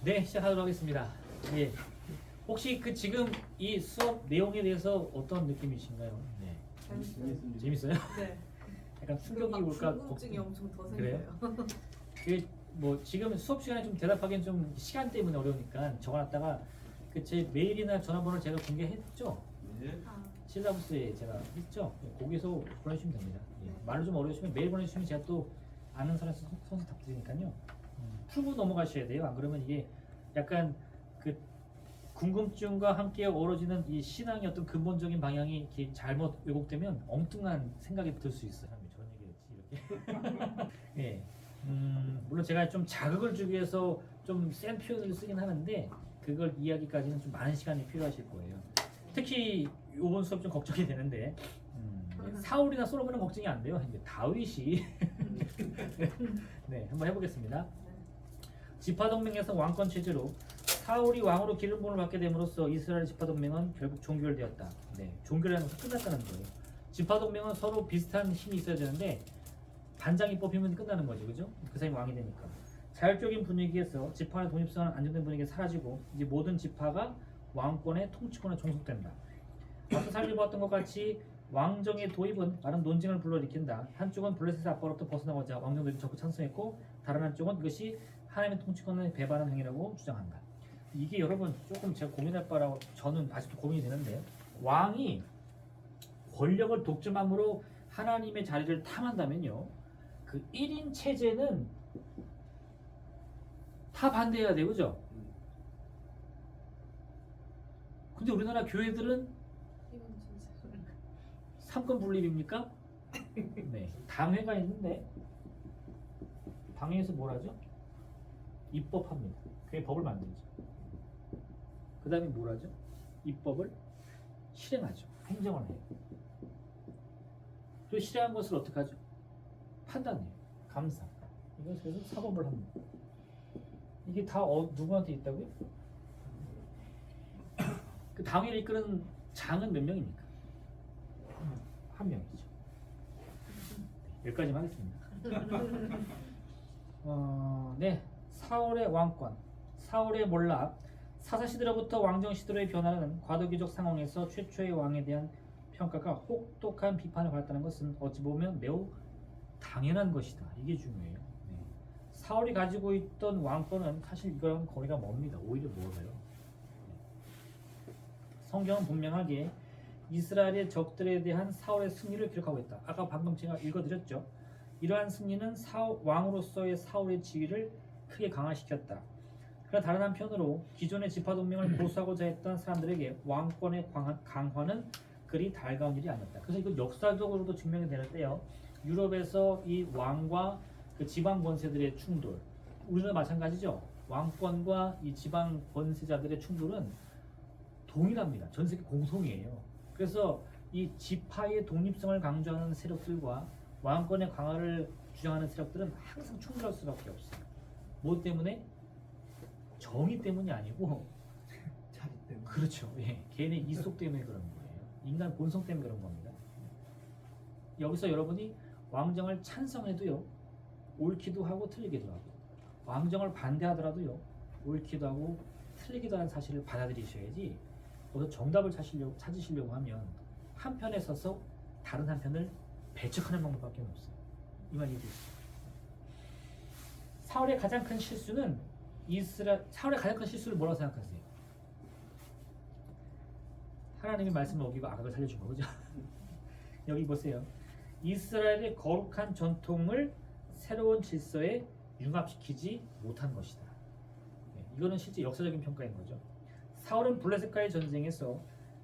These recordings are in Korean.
네, 시작하도록 하겠습니다. 예. 혹시 그 지금 이 수업 내용에 대해서 어떤 느낌이신가요? 네. 재밌어요? 네. 약간 충격이 올까 궁금증이 엄청 더 그래요? 생겨요. 뭐 지금 수업 시간에 좀 대답하기는 좀 시간 때문에 어려우니까 적어놨다가 그 제 메일이나 전화번호를 제가 공개했죠? 아, 실라부스에 제가 했죠? 거기서 보내주시면 됩니다. 예. 네. 말로 좀 어려우시면 메일 보내주시면 제가 또 아는 사람 선수 답드리니까요. 풀고 넘어가셔야 돼요. 안 그러면 이게 약간 그 궁금증과 함께 어우러지는 이 신앙의 어떤 근본적인 방향이 이렇게 잘못 왜곡되면 엉뚱한 생각이 들 수 있어요. 저런 얘기를 했지 이렇게. 예. 물론 제가 좀 자극을 주기 위해서 좀 센 표현을 쓰긴 하는데 그걸 이해하기까지는 좀 많은 시간이 필요하실 거예요. 특히 이번 수업 좀 걱정이 되는데 사울이나 솔로몬은 걱정이 안 돼요. 근데 다윗이 네, 한번 해보겠습니다. 지파동맹에서 왕권 체제로 사울이 왕으로 기름 부음을 받게 됨으로써 이스라엘 지파동맹은 결국 종결되었다. 네, 종결이라는 것은 끝났다는 거예요. 지파동맹은 서로 비슷한 힘이 있어야 되는데 반장이 뽑히면 끝나는 거죠, 그죠? 그 사람이 왕이 되니까. 자율적인 분위기에서 지파의 독립성은 안정된 분위기가 사라지고 이제 모든 지파가 왕권의 통치권에 종속된다. 앞서 살펴봤던 것 같이 왕정의 도입은 많은 논쟁을 불러일으킨다. 한쪽은 블레셋의 압박으로부터 벗어나고자 왕정들이 적극 찬성했고 다른 한쪽은 이것이 하나님의 통치권을 배반하는 행위라고 주장한다. 이게 여러분 조금 제가 고민할 바라고 저는 아직도 고민이 되는데 왕이 권력을 독점함으로 하나님의 자리를 탐한다면요. 그 1인 체제는 다 반대해야 돼요. 그죠? 근데 우리나라 교회들은 이건 진짜. 삼권 분립입니까? 네. 당회가 있는데 당회에서 뭘 하죠? 입법합니다. 그게 법을 만들죠. 그 다음에 뭘 하죠? 입법을 실행하죠. 행정을 해요. 또 실행한 것을 어떻게 하죠? 판단해요. 감사. 이걸 그래서 사법을 합니다. 이게 다 누구한테 있다고요? 그 당회를 이끄는 장은 몇 명입니까? 한 명이죠. 여기까지만 하겠습니다. 네, 사울의 왕권, 사울의 몰락, 사사시대로부터 왕정시대로의 변화는 과도기적 상황에서 최초의 왕에 대한 평가가 혹독한 비판을 받았다는 것은 어찌 보면 매우 당연한 것이다. 이게 중요해요. 네. 사울이 가지고 있던 왕권은 사실 이거랑 거리가 멉니다. 오히려 멀어요. 성경은 분명하게 이스라엘의 적들에 대한 사울의 승리를 기록하고 있다. 아까 방금 제가 읽어드렸죠. 이러한 승리는 왕으로서의 사울의 지위를 크게 강화시켰다. 그러나 다른 한편으로 기존의 지파동맹을 고수하고자 했던 사람들에게 왕권의 강화는 그리 달가운 일이 아니었다. 그래서 이거 역사적으로도 증명이 되는데요. 유럽에서 이 왕과 그 지방 권세들의 충돌, 우리나라 마찬가지죠. 왕권과 이 지방 권세자들의 충돌은 동일합니다. 전 세계 공통이에요. 그래서 이 지파의 독립성을 강조하는 세력들과 왕권의 강화를 주장하는 세력들은 항상 충돌할 수밖에 없어요. 뭐 때문에? 정의 때문이 아니고 자리 때문에. 그렇죠. 예, 개인의 이속 때문에 그런 거예요. 인간 본성 때문에 그런 겁니다. 여기서 여러분이 왕정을 찬성해도요, 옳기도 하고 틀리기도 하고, 왕정을 반대하더라도요, 옳기도 하고 틀리기도 하는 사실을 받아들이셔야지. 거기서 정답을 찾으시려고 하면 한편에 서서 다른 한편을 배척하는 방법밖에 없어요. 이 말이 있어요. 사울의 가장 큰 실수는 사울의 가장 큰 실수를 뭐라고 생각하세요? 하나님의 말씀을 어기고 악을 살려준 거죠. 여기 보세요. 이스라엘의 거룩한 전통을 새로운 질서에 융합시키지 못한 것이다. 네, 이거는 실제 역사적인 평가인 거죠. 사울은 블레셋과의 전쟁에서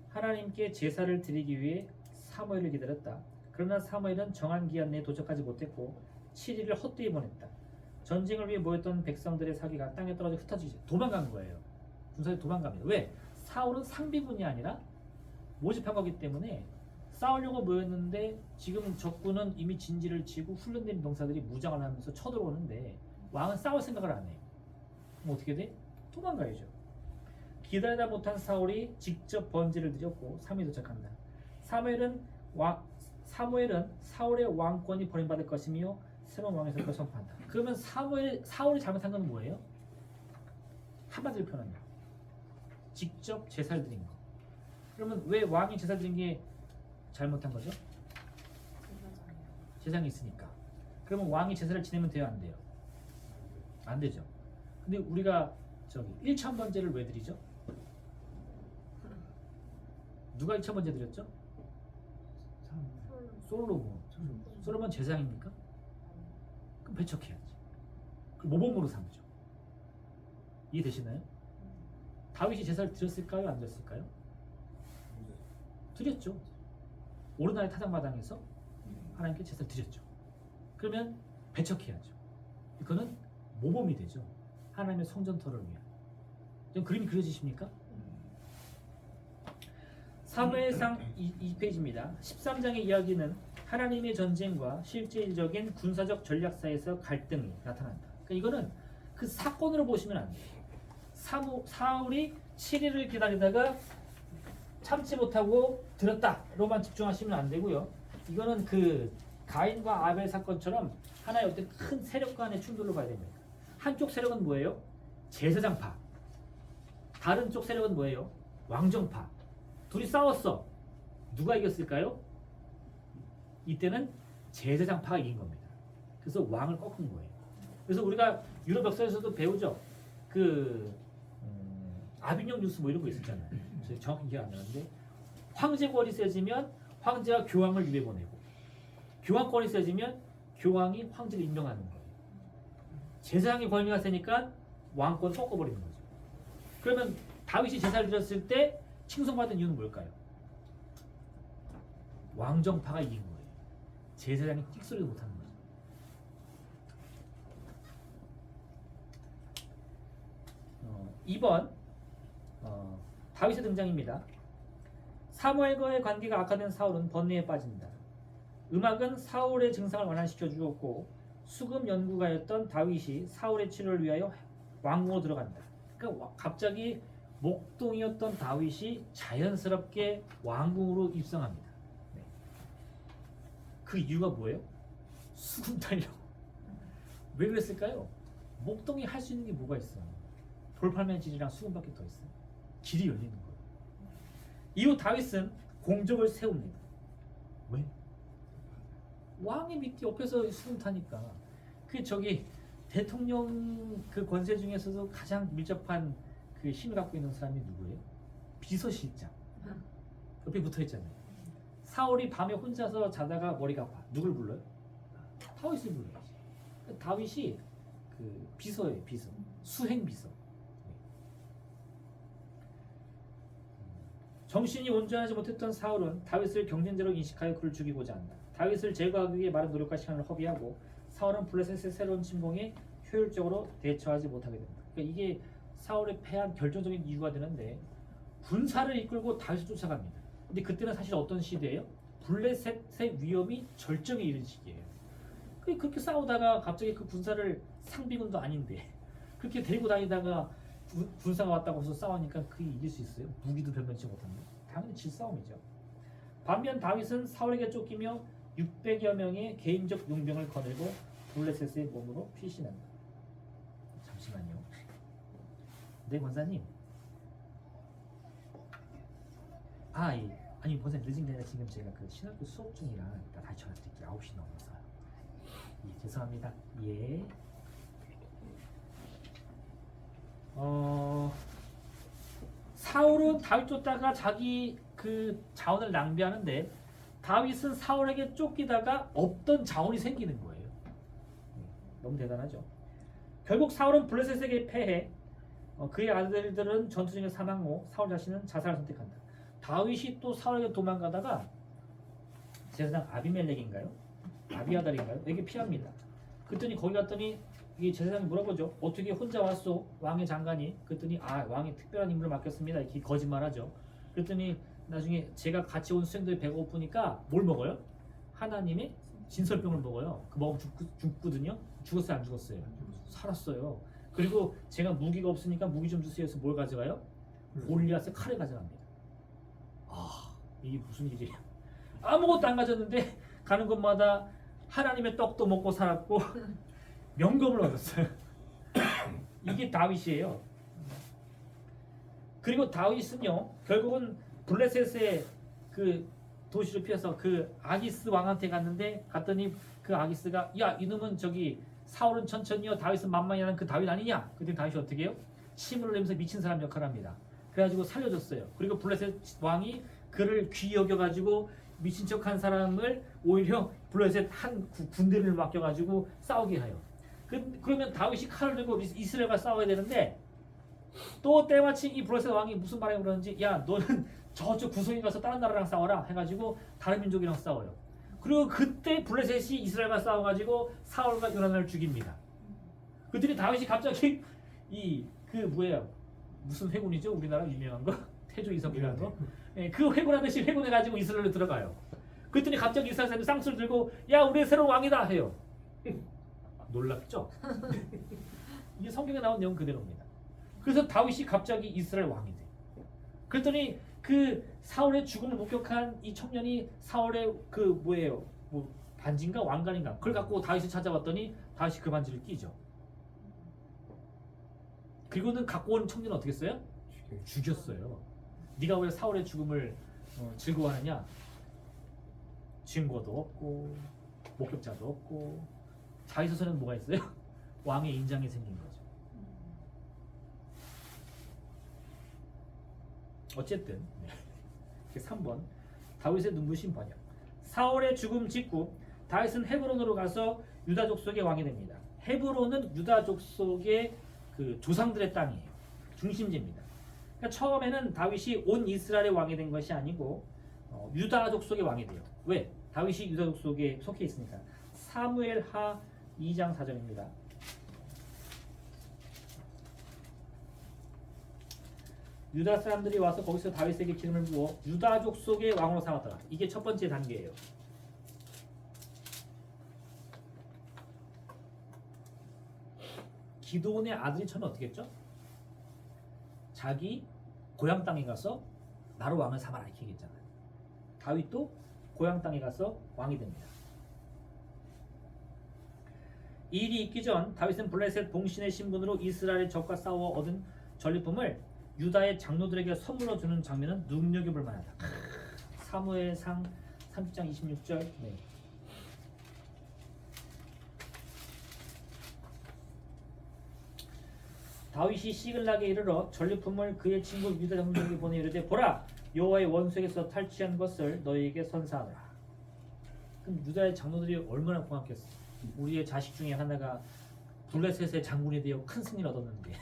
하나님께 제사를 드리기 위해 사무엘을 기다렸다. 그러나 사무엘은 정한 기한 내에 도착하지 못했고 7일을 헛되이 보냈다. 전쟁을 위해 모였던 백성들의 사기가 땅에 떨어져 흩어지지 도망간 거예요. 군사들이 도망갑니다. 왜? 사울은 상비군이 아니라 모집한 거기 때문에 싸우려고 모였는데 지금 적군은 이미 진지를 치고 훈련된 병사들이 무장을 하면서 쳐들어오는데 왕은 싸울 생각을 안 해요. 그럼 어떻게 돼? 도망가야죠. 기다리다 못한 사울이 직접 번제를 드렸고 3일 도착한다. 사무엘은 사울의 왕권이 버림받을 것이며 새로운 왕의 세력을 선포한다. 그러면 사울이 잘못한 건 뭐예요? 한마디로 표현하면 직접 제사를 드린 거. 그러면 왜 왕이 제사 드린 게 잘못한 거죠? 제사장이 있으니까. 그러면 왕이 제사를 지내면 돼요, 안 돼요? 안 되죠. 근데 우리가 저기 1,000번제를 왜 드리죠? 누가 1,000번제 드렸죠? 솔로몬. 솔로몬 제사장입니까? 그럼 배척해야지. 그 모범으로 삼죠. 이해되시나요? 다윗이 제사를 드렸을까요? 안 드렸을까요? 드렸죠. 오르나의 타작마당에서 하나님께 제사를 드렸죠. 그러면 배척해야죠. 이거는 모범이 되죠. 하나님의 성전터를 위한. 좀 그림이 그려지십니까? 사무엘상 2페이지입니다. 13장의 이야기는 하나님의 전쟁과 실질적인 군사적 전략사에서 갈등이 나타난다. 그러니까 이거는 그 사건으로 보시면 안 돼요. 사울이 7일을 기다리다가 참지 못하고 들었다로만 집중하시면 안 되고요. 이거는 그 가인과 아벨 사건처럼 하나의 어떤 큰 세력 간의 충돌로 봐야 됩니다. 한쪽 세력은 뭐예요? 제사장파. 다른 쪽 세력은 뭐예요? 왕정파. 둘이 싸웠어. 누가 이겼을까요? 이때는 제사장파가 이긴 겁니다. 그래서 왕을 꺾은 거예요. 그래서 우리가 유럽 역사에서도 배우죠. 그 아비뇽 뉴스 뭐 이런 거 있었잖아요. 제가 정확히 기억 안 나는데 황제권이 세지면 황제가 교황을 유배 보내고 교황권이 세지면 교황이 황제를 임명하는 거예요. 제사장의 권위가 세니까 왕권 꺾어버리는 거죠. 그러면 다윗이 제사를 드렸을 때 칭송받은 이유는 뭘까요? 왕정파가 이긴 거예요. 제사장이 찍소리도 못하는 거죠. 2번 다윗의 등장입니다. 사무엘과의 관계가 악화된 사울은 번뇌에 빠진다. 음악은 사울의 증상을 완화시켜 주었고 수금 연구가였던 다윗이 사울의 치료를 위하여 왕궁으로 들어간다. 그러니까 갑자기 목동이었던 다윗이 자연스럽게 왕궁으로 입성합니다. 네. 그 이유가 뭐예요? 수금 타려고. 왜 그랬을까요? 목동이 할 수 있는 게 뭐가 있어요? 돌팔매질이랑 수금밖에 더 있어요. 길이 열리는 거예요. 이후 다윗은 공적을 세웁니다. 왜? 왕의 밑에 옆에서 수금 타니까. 그 저기 대통령 그 권세 중에서도 가장 밀접한 그 힘을 갖고 있는 사람이 누구예요? 비서실장. 옆에 붙어 있잖아요. 사울이 밤에 혼자서 자다가 머리가 아파. 누굴 불러요? 다윗을 불러야지. 다윗이 그 비서예요, 비서. 수행 비서. 정신이 온전하지 못했던 사울은 다윗을 경쟁자로 인식하여 그를 죽이고자 한다. 다윗을 제거하기 위해 많은 노력과 시간을 허비하고 사울은 블레셋의 새로운 침공에 효율적으로 대처하지 못하게 된다. 그러니까 이게 사울의 패한 결정적인 이유가 되는데 군사를 이끌고 다윗을 쫓아갑니다. 근데 그때는 사실 어떤 시대예요? 블레셋의 위험이 절정에 이른 시기예요. 그렇게 싸우다가 갑자기 그 군사를 상비군도 아닌데 그렇게 데리고 다니다가 군사가 왔다고 해서 싸우니까 그게 이길 수 있어요? 무기도 변변치 못합니다. 당연히 질 싸움이죠. 반면 다윗은 사울에게 쫓기며 600여 명의 개인적 용병을 거느리고 블레셋의 몸으로 피신한다. 잠시만요. 네 권사님. 아니 권사님 늦은 게 아니라 지금 제가 그 신학교 수업 중이라 이따 다시 전화 드릴게요. 9시 넘어서요. 예, 죄송합니다. 예. 사울은 다윗 쫓다가 자기 그 자원을 낭비하는데 다윗은 사울에게 쫓기다가 없던 자원이 생기는 거예요. 너무 대단하죠. 결국 사울은 블레셋에게 패해 그의 아들들은 전투 중에 사망 후 사울 자신은 자살을 선택한다. 다윗이 또 사울에게 도망가다가 제사장 아비멜렉인가요? 아비아달인가요? 에게 피합니다. 그랬더니 거기 갔더니 이 제사장이 물어보죠. 어떻게 혼자 왔어? 왕의 장관이. 그랬더니 왕이 특별한 임무를 맡겼습니다. 이렇게 거짓말하죠. 그랬더니 나중에 제가 같이 온 수생들이 배가 고프니까 뭘 먹어요? 하나님의 진설병을 먹어요. 그 먹으면 죽거든요. 죽었어요? 안 죽었어요? 살았어요. 그리고 제가 무기가 없으니까 무기 좀 주세요 해서 뭘 가져가요? 골리앗의 칼을 가져갑니다. 이게 무슨 일이에요? 아무것도 안 가졌는데 가는 곳마다 하나님의 떡도 먹고 살았고 명금을 얻었어요. 이게 다윗이에요. 그리고 다윗은요 결국은 블레셋의 그 도시를 피해서 그 아기스 왕한테 갔더니 그 아기스가 야 이놈은 저기 사울은 천천히요 다윗은 만만히 하는 그 다윗 아니냐? 그때 다윗이 어떻게 해요? 침을 흘리면서 미친 사람 역할을 합니다. 그래가지고 살려줬어요. 그리고 블레셋 왕이 그를 귀히 여겨가지고 미친 척한 사람을 오히려 블레셋 한 군대를 맡겨가지고 싸우게 해요. 그러면 다윗이 칼을 들고 이스라엘과 싸워야 되는데 또 때마침 이 블레셋 왕이 무슨 말을 그러는지 야 너는 저쪽 구석에 가서 다른 나라랑 싸워라 해가지고 다른 민족이랑 싸워요. 그리고 그때 블레셋이 이스라엘과 싸워가지고 사울과 요나단을 죽입니다. 그들이 다윗이 갑자기 그 뭐예요? 무슨 회군이죠? 우리나라 유명한 거? 태조 이성이라는 거? 예, 그 회군하듯이 회군해가지고 이스라엘로 들어가요. 그랬더니 갑자기 이스라엘 사람이 쌍수를 들고 야 우리의 새로운 왕이다 해요. 놀랍죠? 이게 성경에 나온 내용 그대로입니다. 그래서 다윗이 갑자기 이스라엘 왕이 돼. 그랬더니 그 사울의 죽음을 목격한 이 청년이 사울의 그 뭐예요? 뭐 반지인가 왕관인가? 그걸 갖고 다윗을 찾아왔더니 다윗이 그 반지를 끼죠. 그리고는 갖고 온 청년은 어떻게 했어요? 죽였어요. 네가 왜 사울의 죽음을 즐거워하느냐? 증거도 없고 목격자도 없고 자기 서서는 뭐가 있어요? 왕의 인장이 생긴 거죠. 어쨌든 3번 다윗의 눈부신 번역. 사울의 죽음 직후 다윗은 헤브론으로 가서 유다 족속의 왕이 됩니다. 헤브론은 유다 족속의 그 조상들의 땅이에요. 중심지입니다. 그러니까 처음에는 다윗이 온 이스라엘의 왕이 된 것이 아니고 유다 족속의 왕이 돼요. 왜? 다윗이 유다 족속에 속해 있으니까. 사무엘하 2장 4절입니다. 유다 사람들이 와서 거기서 다윗에게 기름을 부어 유다 족속의 왕으로 삼았더라. 이게 첫 번째 단계예요. 기드온의 아들이 처음에 어떻게 했죠? 자기 고향 땅에 가서 나로 왕을 삼아라 이렇게 얘기했잖아요. 다윗도 고향 땅에 가서 왕이 됩니다. 이 일이 있기 전 다윗은 블레셋 봉신의 신분으로 이스라엘의 적과 싸워 얻은 전리품을 유다의 장로들에게 선물로 주는 장면은 눈여겨볼 만하다. 사무엘상 30장 26절. 네. 다윗이 시글락에 이르러 전리품을 그의 친구 유다 장로들에게 보내 이르되 보라 여호와의 원수에게서 탈취한 것을 너희에게 선사하노라. 그럼 유다의 장로들이 얼마나 고맙겠어. 우리의 자식 중에 하나가 블레셋의 장군이 되어 큰 승리를 얻었는데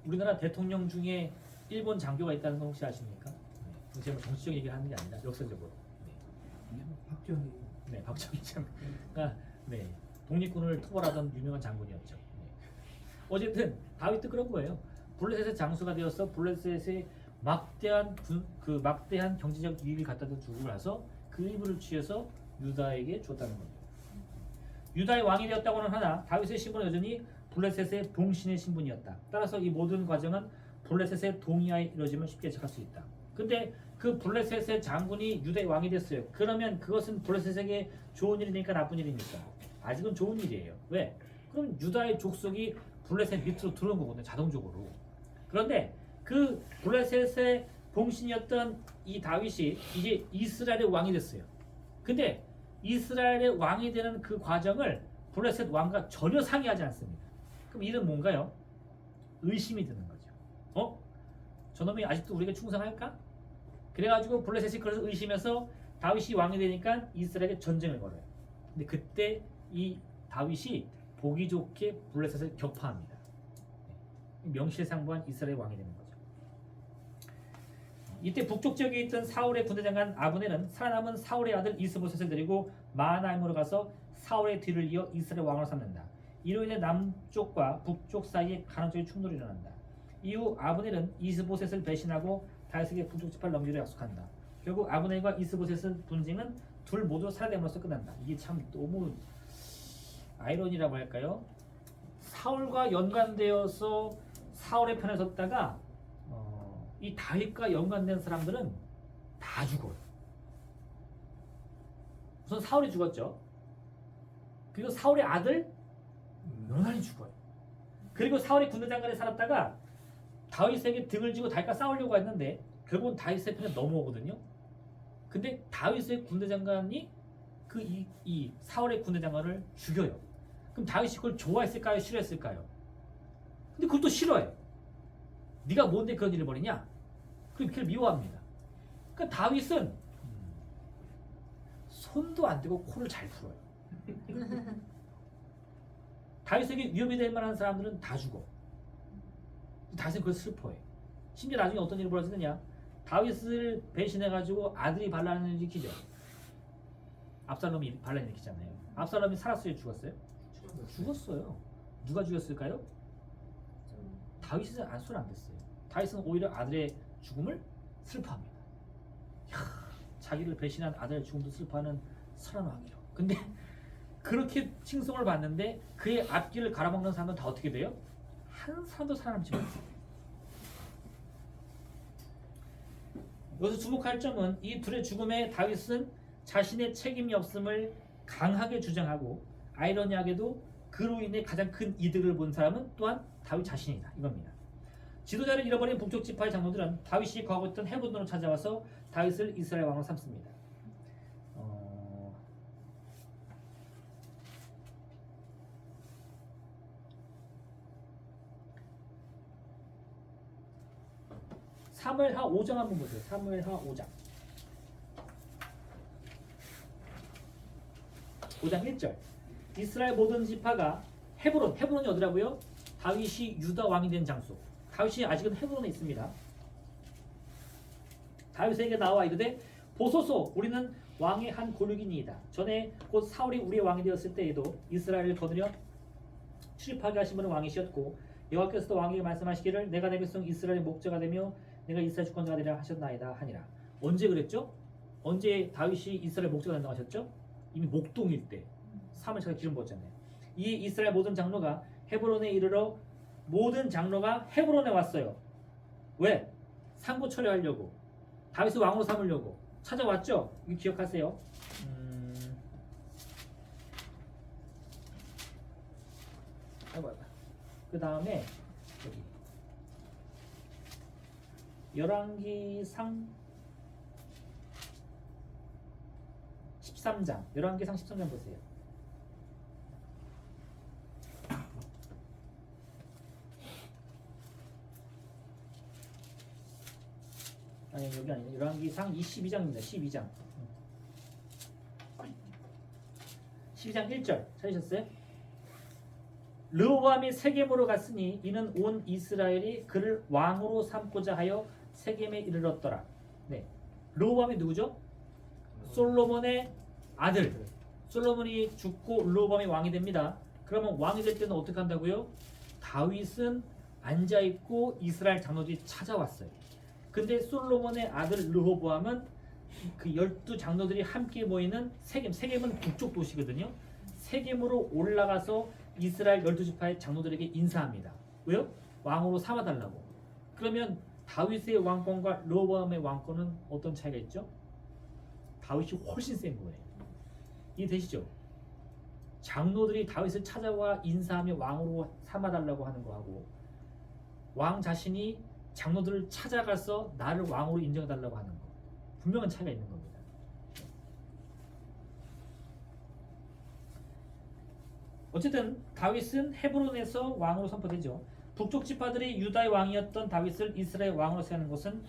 우리나라 대통령 중에 일본 장교가 있다는 거 혹시 아십니까? 네. 제가 정치적 얘기를 하는 게 아니라 역사적으로. 네. 박정희. 네, 박정희 장군. 그러니까 네, 독립군을 토벌하던 유명한 장군이었죠. 네. 어쨌든 다윗도 그런 거예요. 블레셋의 장수가 되어서 블레셋의 막대한 경제적 이익을 갖다 주고 나서 그 일부를 취해서 유다에게 줬다는 거죠. 유다의 왕이 되었다고는 하나 다윗의 신분은 여전히 블레셋의 봉신의 신분이었다. 따라서 이 모든 과정은 블레셋의 동의하에 이루어짐을 쉽게 예측할 수 있다. 근데 그 블레셋의 장군이 유다의 왕이 됐어요. 그러면 그것은 블레셋에게 좋은 일이니까 나쁜 일입니까? 아직은 좋은 일이에요. 왜? 그럼 유다의 족속이 블레셋 밑으로 들어온 거거든요. 자동적으로. 그런데 그 블레셋의 봉신이었던 이 다윗이 이제 이스라엘의 왕이 됐어요. 근데 이스라엘의 왕이 되는 그 과정을 블레셋 왕과 전혀 상의하지 않습니다. 그럼 이는 뭔가요? 의심이 드는 거죠. 저놈이 아직도 우리에게 충성할까? 그래가지고 블레셋이 그래서 의심해서 다윗이 왕이 되니까 이스라엘에게 전쟁을 걸어요. 근데 그때 이 다윗이 보기 좋게 블레셋을 격파합니다. 명실상부한 이스라엘 왕이 되는 거죠. 이때 북쪽 지역에 있던 사울의 군대장관 아브넬은 살아남은 사울의 아들 이스보셋을 데리고 마하나임으로 가서 사울의 뒤를 이어 이스라엘 왕으로 삼는다. 이로 인해 남쪽과 북쪽 사이에 간헐적인 충돌이 일어난다. 이후 아브넬은 이스보셋을 배신하고 다윗에게 북쪽 지파를 넘기기로 약속한다. 결국 아브넬과 이스보셋의 분쟁은 둘 모두 살해됨으로써 끝난다. 이게 참 너무 아이러니라고 할까요? 사울과 연관되어서 사울의 편에 섰다가 이 다윗과 연관된 사람들은 다 죽어요. 우선 사울이 죽었죠. 그리고 사울의 아들 요나단이 죽어요. 그리고 사울이 군대 장관에 살았다가 다윗에게 등을 지고 다윗과 싸우려고 했는데 결국은 다윗의 편에 넘어오거든요. 근데 다윗의 군대 장관이 이 사울의 군대 장관을 죽여요. 그럼 다윗이 그걸 좋아했을까요? 싫어했을까요? 근데 그걸 또 싫어해요. 네가 뭔데 그런 일을 벌이냐? 그럼 그를 미워합니다. 그러니까 다윗은 손도 안 대고 코를 잘 풀어요. 다윗에게 위협이 될 만한 사람들은 다 죽어. 다윗은 그걸 슬퍼해. 심지어 나중에 어떤 일이 벌어지느냐? 다윗을 배신해가지고 아들이 반란을 일으키죠. 압살롬이 반란을 일으키잖아요. 압살롬이 살았어요? 죽었어요? 죽었어요. 누가 죽였을까요? 다윗은 손 안 댔어요. 다윗은 오히려 아들의 죽음을 슬퍼합니다. 이야, 자기를 배신한 아들의 죽음도 슬퍼하는 선한 왕이요. 근데 그렇게 칭송을 받는데 그의 앞길을 갈아먹는 사람은 다 어떻게 돼요? 한 사람도 살아남지 못해요. 여기서 주목할 점은 이 둘의 죽음에 다윗은 자신의 책임이 없음을 강하게 주장하고 아이러니하게도 그로 인해 가장 큰 이득을 본 사람은 또한 다윗 자신이다 이겁니다. 지도자를 잃어버린 북쪽 지파의 장로들은 다윗이 거하고 있던 헤브론으로 찾아와서 다윗을 이스라엘 왕으로 삼습니다. 3무엘하 5장 한번 보세요. 3무엘하 5장 1절 이스라엘 모든 지파가 헤브론이 어디라고요? 다윗이 유다 왕이 된 장소. 다윗이 아직은 헤브론에 있습니다. 다윗에게 나와 이르되 보소서 우리는 왕의 한 골육이니이다. 전에 곧 사울이 우리의 왕이 되었을 때에도 이스라엘을 거느려 출입하게 하신 분은 왕이시었고 여호와께서도 왕에게 말씀하시기를 내가 내 백성 이스라엘의 목자가 되며 내가 이스라엘 주권자가 되리라 하셨나이다 하니라. 언제 그랬죠? 언제 다윗이 이스라엘 목자가 된다고 하셨죠? 이미 목동일 때 사무엘처가 기름 부었잖아요. 이 이스라엘 모든 장로가 헤브론에 이르러 모든 장로가 헤브론에 왔어요. 왜? 상고 처리하려고 다윗을 왕으로 삼으려고 찾아왔죠? 이거 기억하세요. 그 다음에 여기 열왕기상 13장 열왕기상 13장 보세요. 아니 여기 아니에요. 열왕기상 22장입니다. 12장 1절 찾으셨어요? 르호보암이 세겜으로 갔으니 이는 온 이스라엘이 그를 왕으로 삼고자 하여 세겜에 이르렀더라. 네, 르호보암이 누구죠? 솔로몬의 아들. 솔로몬이 죽고 르호보암이 왕이 됩니다. 그러면 왕이 될 때는 어떻게 한다고요? 다윗은 앉아 있고 이스라엘 장로들이 찾아왔어요. 근데 솔로몬의 아들 르호보암은 그 12장로들이 함께 모이는 세겜은 북쪽 도시거든요. 세겜으로 올라가서 이스라엘 12지파의 장로들에게 인사합니다. 왜요? 왕으로 삼아달라고. 그러면 다윗의 왕권과 르호보암의 왕권은 어떤 차이가 있죠? 다윗이 훨씬 센 거예요. 이해되시죠? 장로들이 다윗을 찾아와 인사하며 왕으로 삼아달라고 하는 거하고 왕 자신이 장로들을 찾아가서 나를 왕으로 인정해달라고 하는 거 분명한 차이가 있는 겁니다. 어쨌든 다윗은 헤브론에서 왕으로 선포되죠. 북쪽 지파들이 유다의 왕이었던 다윗을 이스라엘 왕으로 세우는 것은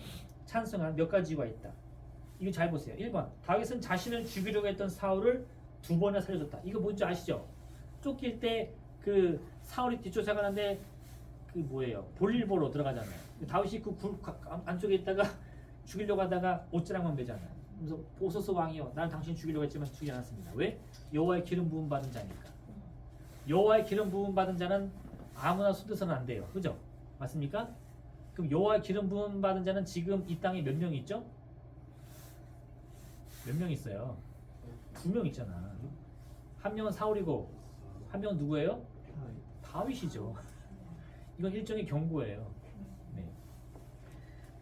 찬성한 몇 가지 이유가 있다. 이거 잘 보세요. 1번 다윗은 자신을 죽이려고 했던 사울을 2번이나 살려줬다. 이거 뭔지 아시죠? 쫓길 때 그 사울이 뒤쫓아가는데 그 뭐예요? 볼일보로 들어가잖아요. 다윗이 그 안쪽에 있다가 죽이려고 하다가 옷자락만 매잖아요. 그래서 보소서 왕이여 나는 당신 죽이려고 했지만 죽이지 않았습니다. 왜? 여호와의 기름 부음 받은 자니까. 여호와의 기름 부음 받은 자는 아무나 손대서는 안 돼요. 그죠? 맞습니까? 그럼 여호와의 기름 부음 받은 자는 지금 이 땅에 몇 명 있죠? 몇 명 있어요? 2명 있잖아. 한 명은 사울이고 한 명은 누구예요? 다윗이죠. 이건 일종의 경고예요. 네.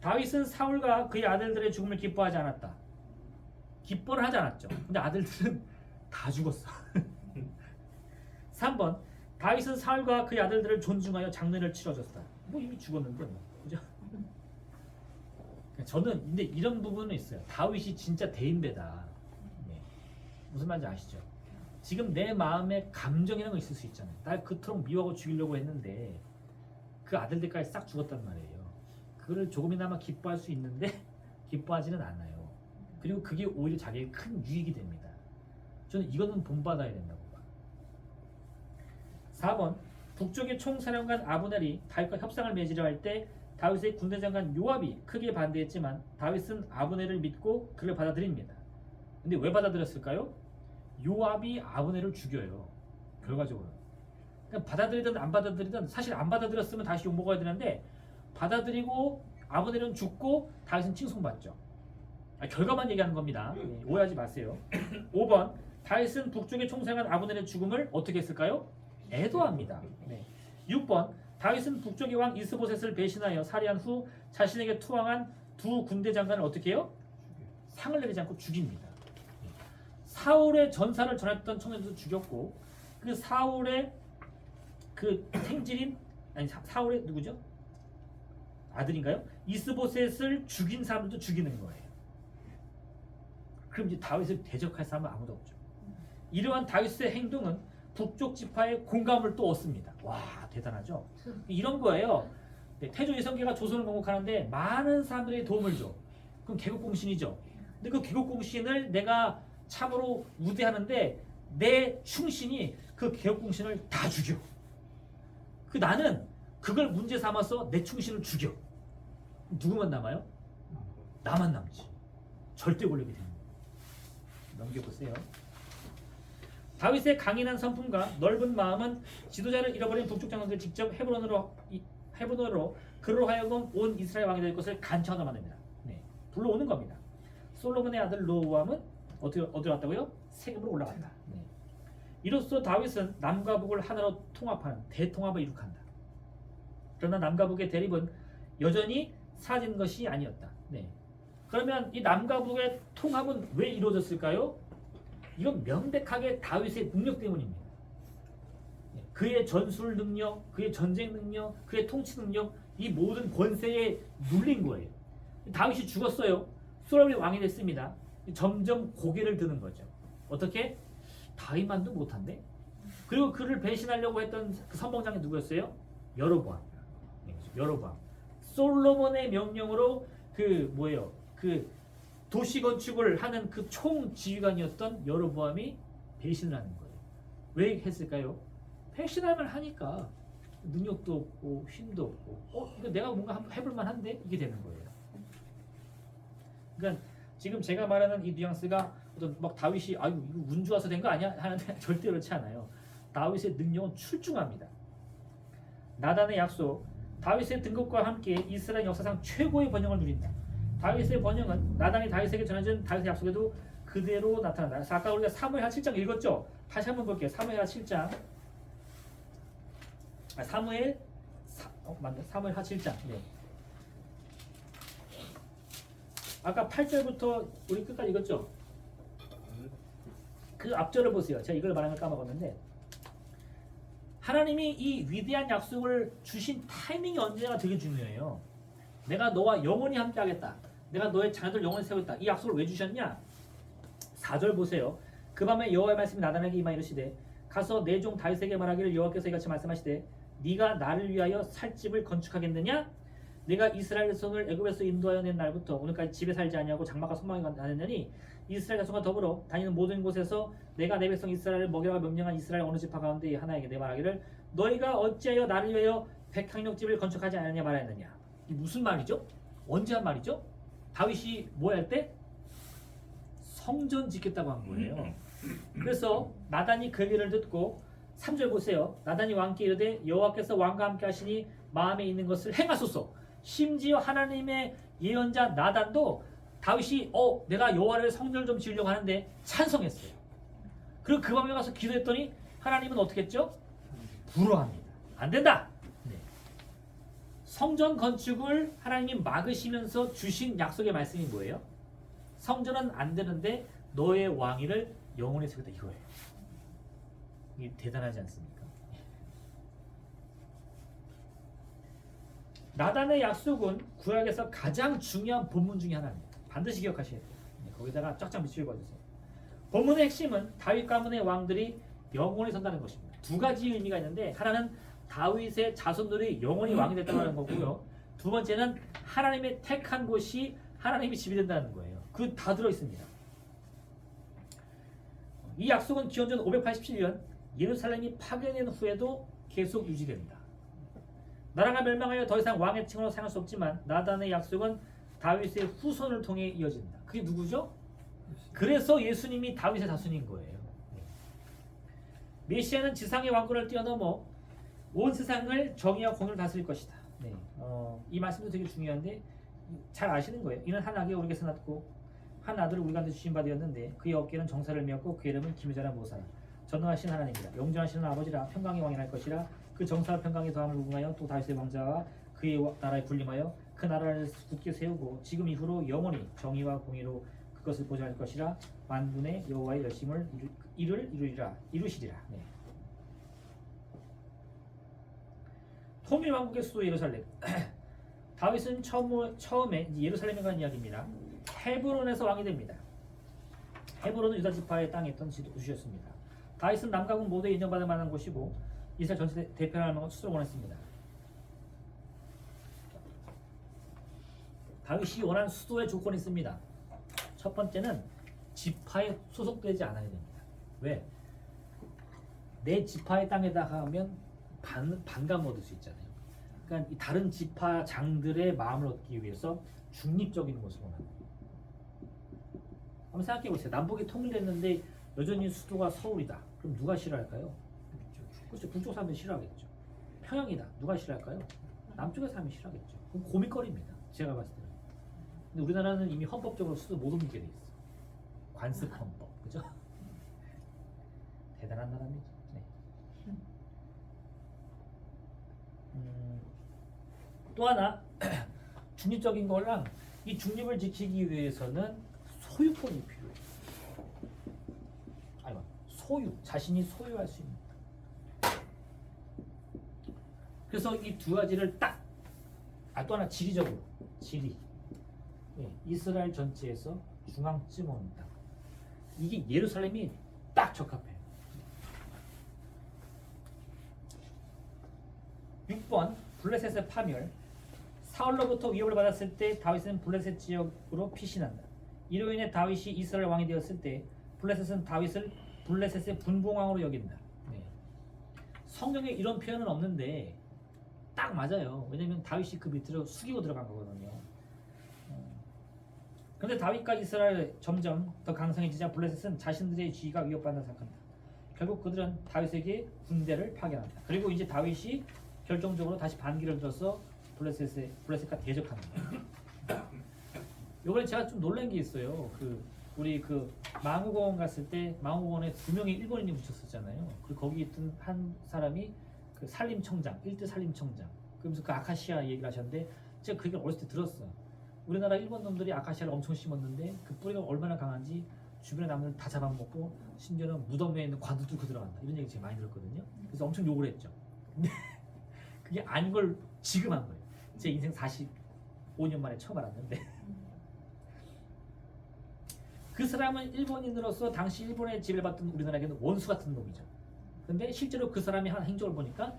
다윗은 사울과 그의 아들들의 죽음을 기뻐하지 않았다. 기뻐는 하지 않았죠. 근데 아들들은 다 죽었어. 3번 다윗은 사울과 그의 아들들을 존중하여 장례를 치러줬다. 뭐 이미 죽었는데 뭐. 그죠? 저는 근데 이런 부분은 있어요. 다윗이 진짜 대인배다. 네. 무슨 말인지 아시죠? 지금 내 마음에 감정이라는 거 있을 수 있잖아요. 날 그토록 미워하고 죽이려고 했는데 그 아들들까지 싹 죽었단 말이에요. 그거를 조금이나마 기뻐할 수 있는데 기뻐하지는 않아요. 그리고 그게 오히려 자기에게 큰 유익이 됩니다. 저는 이거는 본받아야 된다고 봐요. 4번 북쪽의 총사령관 아브넬이 다윗과 협상을 맺으려 할 때 다윗의 군대장관 요압이 크게 반대했지만 다윗은 아브넬을 믿고 그를 받아들입니다. 근데 왜 받아들였을까요? 요압이 아브넬을 죽여요. 결과적으로. 그러니까 받아들이든 안 받아들이든 사실 안 받아들였으면 다시 욕먹어야 되는데 받아들이고 아브넬은 죽고 다윗은 칭송받죠. 결과만 얘기하는 겁니다. 네, 오해하지 마세요. 5번 다윗은 북쪽의 총사령관 아브넬의 죽음을 어떻게 했을까요? 애도합니다. 네. 6번 다윗은 북쪽의 왕 이스보셋을 배신하여 살해한 후 자신에게 투항한 두 군대 장관을 어떻게 해요? 상을 내리지 않고 죽입니다. 사울의 전사를 전했던 청년도 죽였고 그 사울의 그 생질인 아니 사울의 누구죠? 아들인가요? 이스보셋을 죽인 사람들도 죽이는 거예요. 그럼 이제 다윗을 대적할 사람은 아무도 없죠. 이러한 다윗의 행동은 북쪽 지파의 공감을 또 얻습니다. 와 대단하죠? 이런 거예요. 네, 태조 이성계가 조선을 건국하는데 많은 사람들이 도움을 줘. 그럼 개국공신이죠. 근데 그 개국공신을 내가 참으로 우대하는데 내 충신이 그 개국공신을 다 죽여. 그 나는 그걸 문제 삼아서 내 충신을 죽여. 누구만 남아요? 나만 남지. 절대 권력이 되는 거예요. 넘겨보세요. 다윗의 강인한 성품과 넓은 마음은 지도자를 잃어버린 북쪽 장군들 직접 헤브론으로 그로 하여금 온 이스라엘 왕이 될 것을 간청하다 만듭니다. 네, 불러오는 겁니다. 솔로몬의 아들 로보암은 어디로 왔다고요? 세금으로 올라간다. 네. 이로써 다윗은 남과 북을 하나로 통합하는 대통합을 이룩한다. 그러나 남과 북의 대립은 여전히 사라진 것이 아니었다. 네. 그러면 이 남과 북의 통합은 왜 이루어졌을까요? 이건 명백하게 다윗의 능력 때문입니다. 그의 전술 능력, 그의 전쟁 능력, 그의 통치 능력, 이 모든 권세에 눌린 거예요. 다윗이 죽었어요. 솔로몬이 왕이 됐습니다. 점점 고개를 드는 거죠. 어떻게? 다윗만도 못한데? 그리고 그를 배신하려고 했던 그 선봉장이 누구였어요? 여로보암. 여로보암. 솔로몬의 명령으로 그 도시 건축을 하는 그 총지휘관이었던 여로보암이 배신을 하는 거예요. 왜 했을까요? 배신할 하니까 능력도 없고 힘도 없고 이거 내가 뭔가 한번 해볼 만한데 이게 되는 거예요. 그러니까 지금 제가 말하는 이 뉘앙스가 어떤 막 다윗이 아유 이거 운 좋아서 된 거 아니야 하는데 절대 그렇지 않아요. 다윗의 능력은 출중합니다. 나단의 약속, 다윗의 등극과 함께 이스라엘 역사상 최고의 번영을 누린다. 다윗의 번영은 나단이 다윗에게 전해진 다윗의 약속에도 그대로 나타난다. 그래서 아까 우리가 사무엘하 7장 읽었죠? 다시 한번 볼게요. 사무엘하 7장. 사무엘하 7장. 네. 아까 8절부터 우리 끝까지 읽었죠? 그 앞절을 보세요. 제가 이걸 말하는 걸 까먹었는데 하나님이 이 위대한 약속을 주신 타이밍이 언제가 되게 중요해요. 내가 너와 영원히 함께 하겠다. 내가 너의 자녀들 영원히 세우겠다. 이 약속을 왜 주셨냐? 4절 보세요. 그 밤에 여호와의 말씀이 나단에게 임하 이르시되 가서 내 종 다윗에게 말하기를 여호와께서 이같이 말씀하시되 네가 나를 위하여 살 집을 건축하겠느냐? 내가 이스라엘 자손을 애굽에서 인도하여 낸 날부터 오늘까지 집에 살지 아니하고 장막과 소망이 나눴느니 이스라엘 자손과 더불어 다니는 모든 곳에서 내가 내 백성 이스라엘을 먹이라고 명령한 이스라엘 어느 지파 가운데 하나에게 내 말하기를 너희가 어찌하여 나를 위하여 백향목집을 건축하지 않느냐 말하였느냐. 이 무슨 말이죠? 언제 한 말이죠? 다윗이 뭐 할 때? 성전 짓겠다고 한 거예요. 그래서 나단이 그 얘기를 듣고 3절 보세요. 나단이 왕께 이르되 여호와께서 왕과 함께 하시니 마음에 있는 것을 행하소서. 심지어 하나님의 예언자 나단도 다윗이 내가 여호와를 성전을 좀 지으려고 하는데 찬성했어요. 그리고 그 밤에 가서 기도했더니 하나님은 어떻게 했죠? 불허합니다. 안 된다. 네. 성전 건축을 하나님이 막으시면서 주신 약속의 말씀이 뭐예요? 성전은 안 되는데 너의 왕위를 영혼의 세계다 이거예요. 이게 대단하지 않습니까? 나단의 약속은 구약에서 가장 중요한 본문 중에 하나입니다. 반드시 기억하셔야 돼요. 거기다가 쫙쫙 밑줄 그어주세요. 본문의 핵심은 다윗 가문의 왕들이 영원히 선다는 것입니다. 두 가지 의미가 있는데 하나는 다윗의 자손들이 영원히 왕이 됐다는 거고요. 두 번째는 하나님의 택한 곳이 하나님이 집이 된다는 거예요. 그 다 들어있습니다. 이 약속은 기원전 587년 예루살렘이 파괴된 후에도 계속 유지됩니다. 나라가 멸망하여 더 이상 왕의 칭으로 사용할 수 없지만 나단의 약속은 다윗의 후손을 통해 이어진다. 그게 누구죠? 그래서 예수님이 다윗의 자손인 거예요. 메시아는 지상의 왕권을 뛰어넘어 온 세상을 정의와 공의로 다스릴 것이다. 이 말씀도 되게 중요한데 잘 아시는 거예요. 이는 한 아기가 우리에게서 낳고 한 아들을 우리 가운데 주신 바 되었는데 그의 어깨는 정사를 메었고 그의 이름은 기묘자라 모사라. 전능하신 하나님이라 영존하시는 아버지라 평강의 왕이 날 것이라. 그 정사와 평강의 더함을 무궁하여 또 다윗의 왕자와 그의 나라에 군림하여 그 나라를 굳게 세우고 지금 이후로 영원히 정의와 공의로 그것을 보존할 것이라. 만군의 여호와의 열심을 이루시리라. 통일 왕국의 수도 예루살렘. 다윗은 처음에 예루살렘에 관한 이야기입니다. 헤브론에서 왕이 됩니다. 헤브론은 유다 지파의 땅에 있던 도시였습니다. 다윗은 남가국 모두에 인정받을 만한 곳이고 이스라엘 전체 대표할 만한 수도를 원했습니다. 다윗이 원한 수도의 조건이 있습니다. 첫 번째는 지파에 소속되지 않아야 됩니다. 왜? 내 지파의 땅에다가 하면 반감 얻을 수 있잖아요. 그러니까 이 다른 지파 장들의 마음을 얻기 위해서 중립적인 모습을 원합니다. 한번 생각해 보세요. 남북이 통일됐는데 여전히 수도가 서울이다. 그럼 누가 싫어할까요? 그렇죠. 북쪽 사람들이 싫어하겠죠. 평양이다. 누가 싫어할까요? 남쪽의 사람이 싫어하겠죠. 그럼 고민거리입니다. 제가 봤을 때는. 근데 우리나라는 이미 헌법적으로 수도 못 옮기게 돼 있어. 관습 헌법, 그죠? 대단한 나라입니다. 또 하나 중립적인 거랑 이 중립을 지키기 위해서는 소유권이 필요해요. 자신이 소유할 수 있는. 그래서 이 두 가지를 딱, 또 하나 지리적으로, 이스라엘 전체에서 중앙쯤 온다. 이게 예루살렘이 딱 적합해요. 6번 블레셋의 파멸. 사울로부터 위협을 받았을 때 다윗은 블레셋 지역으로 피신한다. 이로 인해 다윗이 이스라엘 왕이 되었을 때 블레셋은 다윗을 블레셋의 분봉왕으로 여긴다. 성경에 이런 표현은 없는데 딱 맞아요. 왜냐면 다윗이 그 밑으로 숙이고 들어간 거거든요. 그런데 다윗과 이스라엘 점점 더 강성해지자 블레셋은 자신들의 지위가 위협받는다 생각한다. 결국 그들은 다윗에게 군대를 파견한다. 그리고 이제 다윗이 결정적으로 다시 반기를 들어서 블레셋과 대적하는 거예요. 요번에 제가 좀 놀란 게 있어요. 우리 망우공원 갔을 때 망우공원에 2명의 일본인이 묻혔었잖아요. 그리고 거기 있던 한 사람이 그 산림청장, 1대 산림청장. 그러면서 그 아카시아 얘기를 하셨는데 제가 그 얘기를 어렸을 때 들었어요. 우리나라 일본 놈들이 아카시아를 엄청 심었는데 그 뿌리가 얼마나 강한지 주변의 나무를 다 잡아먹고 심지어는 무덤에 있는 관도 뚫고 들어간다. 이런 얘기 제가 많이 들었거든요. 그래서 엄청 욕을 했죠. 근데 그게 아닌 걸 지금 한 거예요. 제 인생 45년 만에 처음 알았는데 그 사람은 일본인으로서 당시 일본의 지배를 받던 우리나라에게는 원수 같은 놈이죠. 근데 실제로 그 사람이 한 행적을 보니까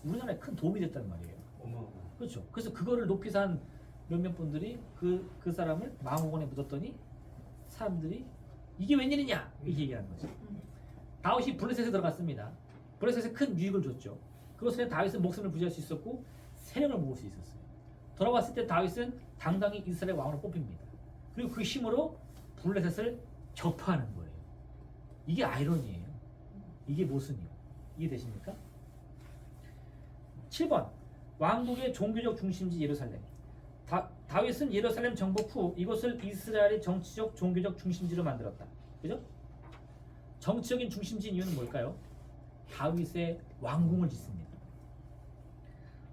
우리나라에 큰 도움이 됐단 말이에요. 그렇죠. 그래서 그거를 높이서 한 몇몇 분들이 그 사람을 망우공원에 묻었더니 사람들이 이게 웬일이냐 이렇게 얘기하는 거죠. 다윗이 블레셋에 들어갔습니다. 블레셋에 큰 유익을 줬죠. 그것을 다윗은 목숨을 부지할 수 있었고 세력을 모을 수 있었어요. 돌아왔을 때 다윗은 당당히 이스라엘 왕으로 뽑힙니다. 그리고 그 힘으로 블레셋을 격파하는 거예요. 이게 아이러니예요. 이게 모순이에요. 이해되십니까? 7번 왕국의 종교적 중심지 예루살렘. 다윗은 예루살렘 정복 후 이곳을 이스라엘의 정치적 종교적 중심지로 만들었다. 그죠? 정치적인 중심지인 이유는 뭘까요? 다윗의 왕궁을 짓습니다.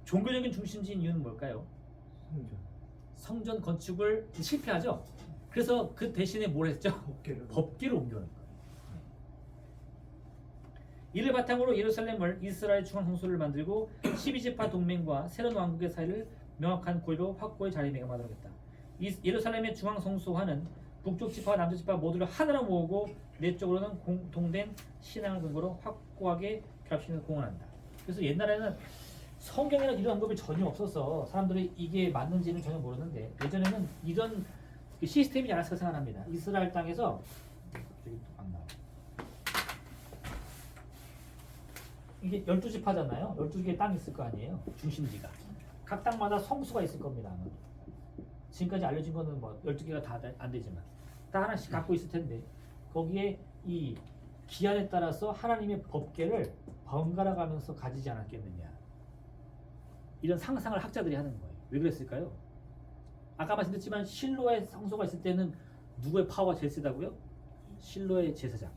종교적인 중심지인 이유는 뭘까요? 성전 건축을 실패하죠. 그래서 그 대신에 뭘 했죠? 법궤를 옮겨놓은 거예요. 이를 바탕으로 예루살렘을 이스라엘 중앙 성소를 만들고 12지파 동맹과 새로운 왕국의 사이를 명확한 고리로 확고히 자리매김하도록 했다. 예루살렘의 중앙 성소화는 북쪽 지파와 남쪽 지파 모두를 하나로 모으고 내적으로는 공통된 신앙을 근거로 확고하게 결합시키는 공헌한다. 그래서 옛날에는 성경에는 이런 언급이 전혀 없어서 사람들이 이게 맞는지는 전혀 모르는데 예전에는 이런 시스템이 않았을 생각합니다. 이스라엘 땅에서 저기 안 나와. 이게 12지파잖아요. 12개의 땅이 있을 거 아니에요. 중심지가. 각 땅마다 성수가 있을 겁니다. 아마. 지금까지 알려진 거는 뭐 12개가 다 안 되지만 다 하나씩 갖고 있을 텐데 거기에 이 기한에 따라서 하나님의 법궤를 번갈아 가면서 가지지 않았겠느냐. 이런 상상을 학자들이 하는 거예요. 왜 그랬을까요? 아까 말씀드렸지만 실로의 성소가 있을 때는 누구의 파워가 제일 세다고요? 실로의 제사장.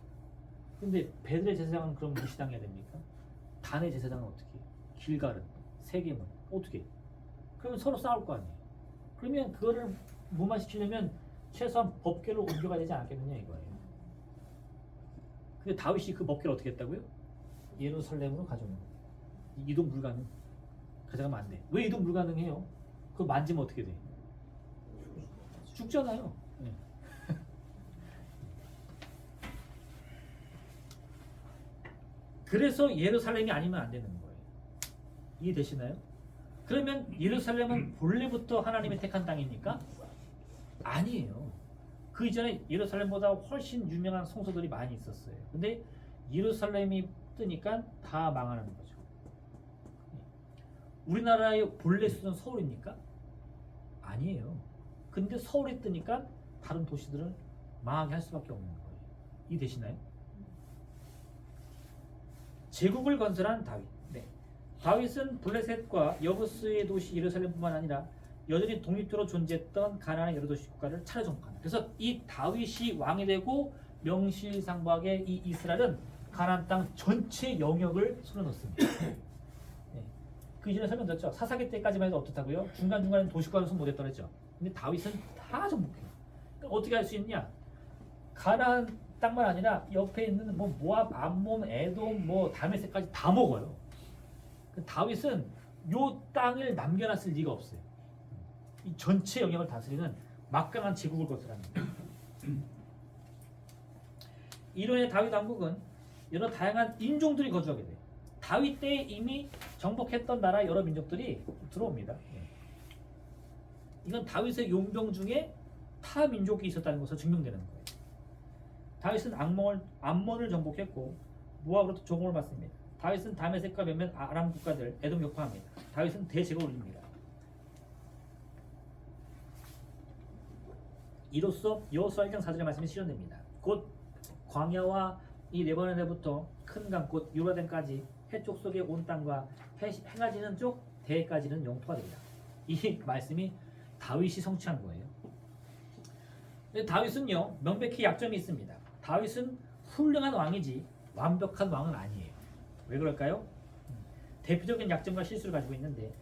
근데 베들의 제사장은 그럼 무시당해야 됩니까? 단의 제사장은 어떻게? 길갈은 세겜은 어떻게? 그러면 서로 싸울 거 아니에요. 그러면 그거를 무마시키려면 최소한 법궤를 옮겨가야 되지 않겠느냐 이거예요. 근데 다윗이 그 법궤를 어떻게 했다고요? 예루살렘으로 가져오는 거예요. 이동 불가능. 가져가면 안 돼. 왜 이동 불가능해요? 그거 만지면 어떻게 돼? 죽잖아요. 네. 그래서 예루살렘이 아니면 안 되는 거예요. 이해되시나요? 그러면 예루살렘은 본래부터 하나님의 택한 땅입니까? 아니에요. 그 이전에 예루살렘보다 훨씬 유명한 성소들이 많이 있었어요. 근데 예루살렘이 뜨니까 다 망하는 거죠. 우리나라의 본래 수도는 서울입니까? 아니에요. 근데 서울이 뜨니까 다른 도시들은 망하게 할 수밖에 없는 거예요. 이해되시나요? 제국을 건설한 다윗. 네. 다윗은 블레셋과 여부스의 도시 예루살렘뿐만 아니라 여전히 독립적으로 존재했던 가나안의 여러 도시 국가를 차례 정복한다. 그래서 이 다윗이 왕이 되고 명실상부하게 이 이스라엘은 가나안 땅 전체 영역을 손에 넣습니다. 네. 그 이전에 설명드렸죠. 사사기 때까지만 해도 어떻다고요? 중간중간에 도시국가를 손 못했다고 했죠. 근데 다윗은 다 정복해요. 그러니까 어떻게 할 수 있냐? 가나안 땅만 아니라 옆에 있는 뭐 모압, 암몬, 에돔, 뭐 다메섹까지 다 먹어요. 다윗은 요 땅을 남겨놨을 리가 없어요. 이 전체 영역을 다스리는 막강한 제국을 건설합니다. 이론의 다윗 왕국은 여러 다양한 인종들이 거주하게 돼요. 다윗 때에 이미 정복했던 나라 여러 민족들이 들어옵니다. 이건 다윗의 용병 중에 타 민족이 있었다는 것으로 증명되는 거예요. 다윗은 암몬을 정복했고 모압으로부터 조공을 받습니다. 다윗은 다메섹과 몇몇 아람 국가들 에돔 격파합니다. 다윗은 대제국을 올립니다. 이로써 여호수아 1장 4절의 말씀이 실현됩니다. 곧 광야와 이 레바논에부터 큰 강 곧 유라덴까지 해쪽 속의 온 땅과 해가 지는 쪽 대해까지는 영토가 됩니다. 이 말씀이 다윗이 성취한 거예요. 다윗은요 명백히 약점이 있습니다. 다윗은 훌륭한 왕이지 완벽한 왕은 아니에요. 왜 그럴까요? 대표적인 약점과 실수를 가지고 있는데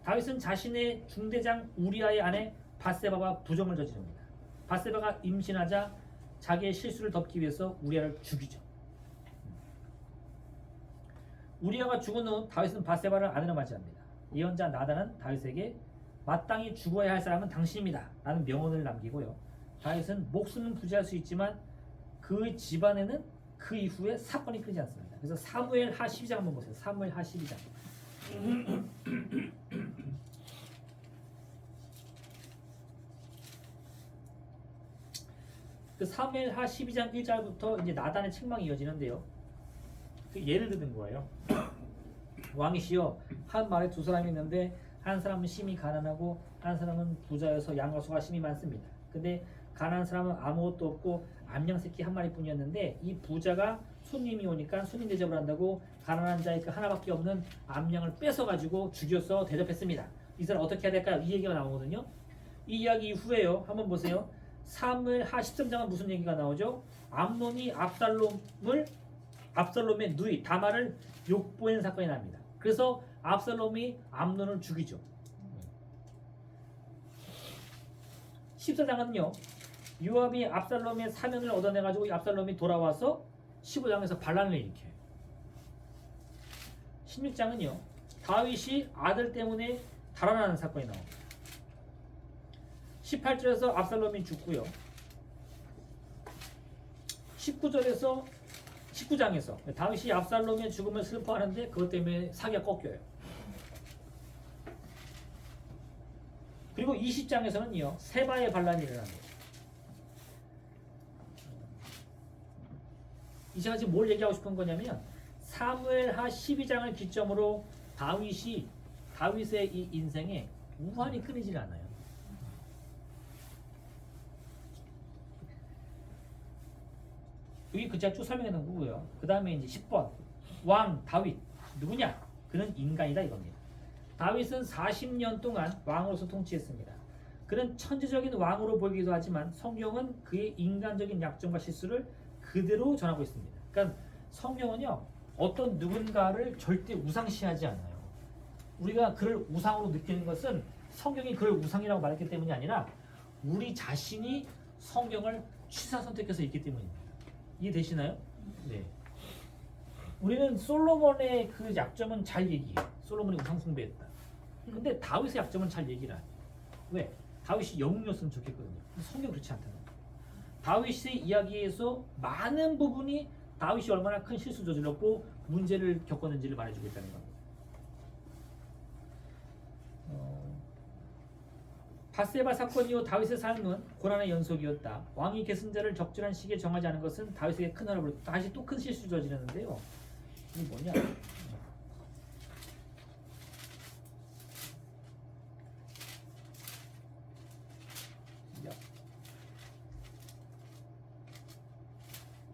다윗은 자신의 중대장 우리아의 아내 밧세바와 부정을 저지릅니다. 밧세바가 임신하자 자기의 실수를 덮기 위해서 우리아를 죽이죠. 우리아가 죽은 후 다윗은 밧세바를 아내로 맞이합니다. 예언자 나단은 다윗에게 마땅히 죽어야 할 사람은 당신입니다 라는 명언을 남기고요. 다윗은 목숨은 부지할 수 있지만 그 집안에는 그 이후에 사건이 끊이지 않습니다. 그래서 사무엘 하 12장 한번 보세요. 사무엘 하 12장. 그 사무엘 하 12장 1절부터 이제 나단의 책망이 이어지는데요. 그 예를 드는 거예요. 왕이시여 한 마을에 두 사람이 있는데 한 사람은 심히 가난하고 한 사람은 부자여서 양과 소가 심히 많습니다. 근데 가난한 사람은 아무것도 없고 암양 새끼 한 마리뿐이었는데 이 부자가 손님이 오니까 손님 대접을 한다고 가난한 자의 그 하나밖에 없는 암양을 뺏어가지고 죽여서 대접했습니다. 이 사람 어떻게 해야 될까요? 이 얘기가 나오거든요. 이 이야기 이후에요. 한번 보세요. 사무엘 하 13장은 무슨 얘기가 나오죠? 암논이 압살롬의 누이 다말을 욕보낸 사건이 납니다. 그래서 압살롬이 암논을 죽이죠. 14장은요. 요압이 압살롬의 사면을 얻어내가지고 압살롬이 돌아와서 15장에서 반란을 일으켜요. 16장은요. 다윗이 아들 때문에 달아나는 사건이 나옵니다. 18절에서 압살롬이 죽고요. 19장에서 다윗이 압살롬의 죽음을 슬퍼하는데 그것 때문에 사기가 꺾여요. 그리고 20장에서는요. 세바의 반란이 일어납니다. 이 제가 지금 뭘 얘기하고 싶은 거냐면 사무엘하 12장을 기점으로 다윗의 이 인생에 우환이 끊이질 않아요. 여기 그 제가 쭉 설명해 놓은 거고요. 그 다음에 이제 10번 왕 다윗 누구냐? 그는 인간이다 이겁니다. 다윗은 40년 동안 왕으로서 통치했습니다. 그는 천재적인 왕으로 보이기도 하지만 성경은 그의 인간적인 약점과 실수를 그대로 전하고 있습니다. 그러니까 성경은요 어떤 누군가를 절대 우상시하지 않아요. 우리가 그를 우상으로 느끼는 것은 성경이 그를 우상이라고 말했기 때문이 아니라 우리 자신이 성경을 취사 선택해서 읽기 때문입니다. 이해되시나요? 네. 우리는 솔로몬의 그 약점은 잘 얘기해요. 솔로몬이 우상 숭배했다. 근데 다윗의 약점은 잘 얘기를 안 해요. 왜? 다윗이 영웅이었으면 좋겠거든요. 근데 성경 그렇지 않다는 거예요. 다윗의 이야기에서 많은 부분이 다윗이 얼마나 큰 실수 저질렀고 문제를 겪었는지를 말해주고 있다는 겁니다. 밧세바 사건 이후 다윗의 삶은 고난의 연속이었다. 왕이 계승자를 적절한 시기에 정하지 않은 것은 다윗에게 큰 어려움을 다시 또 큰 실수 저지르는데요. 이게 뭐냐?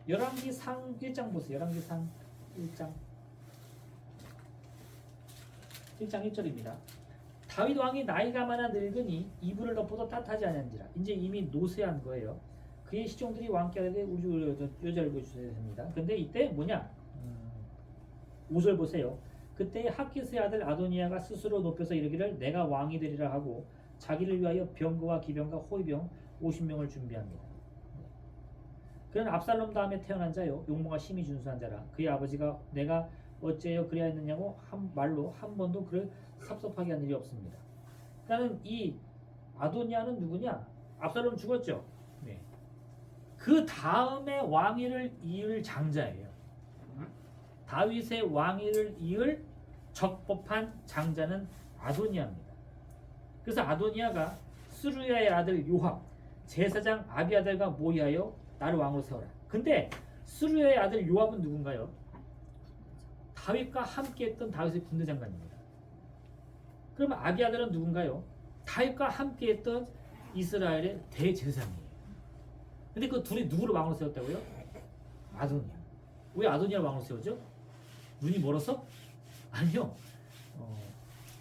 열왕기상 1장 보세요. 열왕기상 1장 1절입니다. 다윗 왕이 나이가 많아 늙으니 이불을 덮어도 따뜻하지 않은지라. 이제 이미 노쇠한 거예요. 그의 시종들이 왕께 하되 우리 여자를 보여주셔야 됩니다. 근데 이때 뭐냐? 5절 보세요. 그때 하키스의 아들 아도니아가 스스로 높여서 이르기를 내가 왕이 되리라 하고 자기를 위하여 병거와 기병과 호위병 50명을 준비합니다. 그는 압살롬 다음에 태어난 자요 용모가 심히 준수한 자라. 그의 아버지가 내가 어째요 그리하였느냐고 한 말로 한 번도 그를 섭섭하게 한 일이 없습니다. 그러니까 이 아도니아는 누구냐? 압살롬 죽었죠. 네. 그 다음에 왕위를 이을 장자예요. 다윗의 왕위를 이을 적법한 장자는 아도니아입니다. 그래서 아도니아가 스루야의 아들 요압, 제사장 아비아달과 모의하여 나를 왕으로 세워라. 근데 스루야의 아들 요압은 누군가요? 다윗과 함께했던 다윗의 군대 장관입니다. 그러면 아비아달은 누군가요? 다윗과 함께했던 이스라엘의 대제사장이에요. 근데 그 둘이 누구를 왕으로 세웠다고요? 아도니아. 왜 아도니아를 왕으로 세우죠? 눈이 멀어서? 아니요.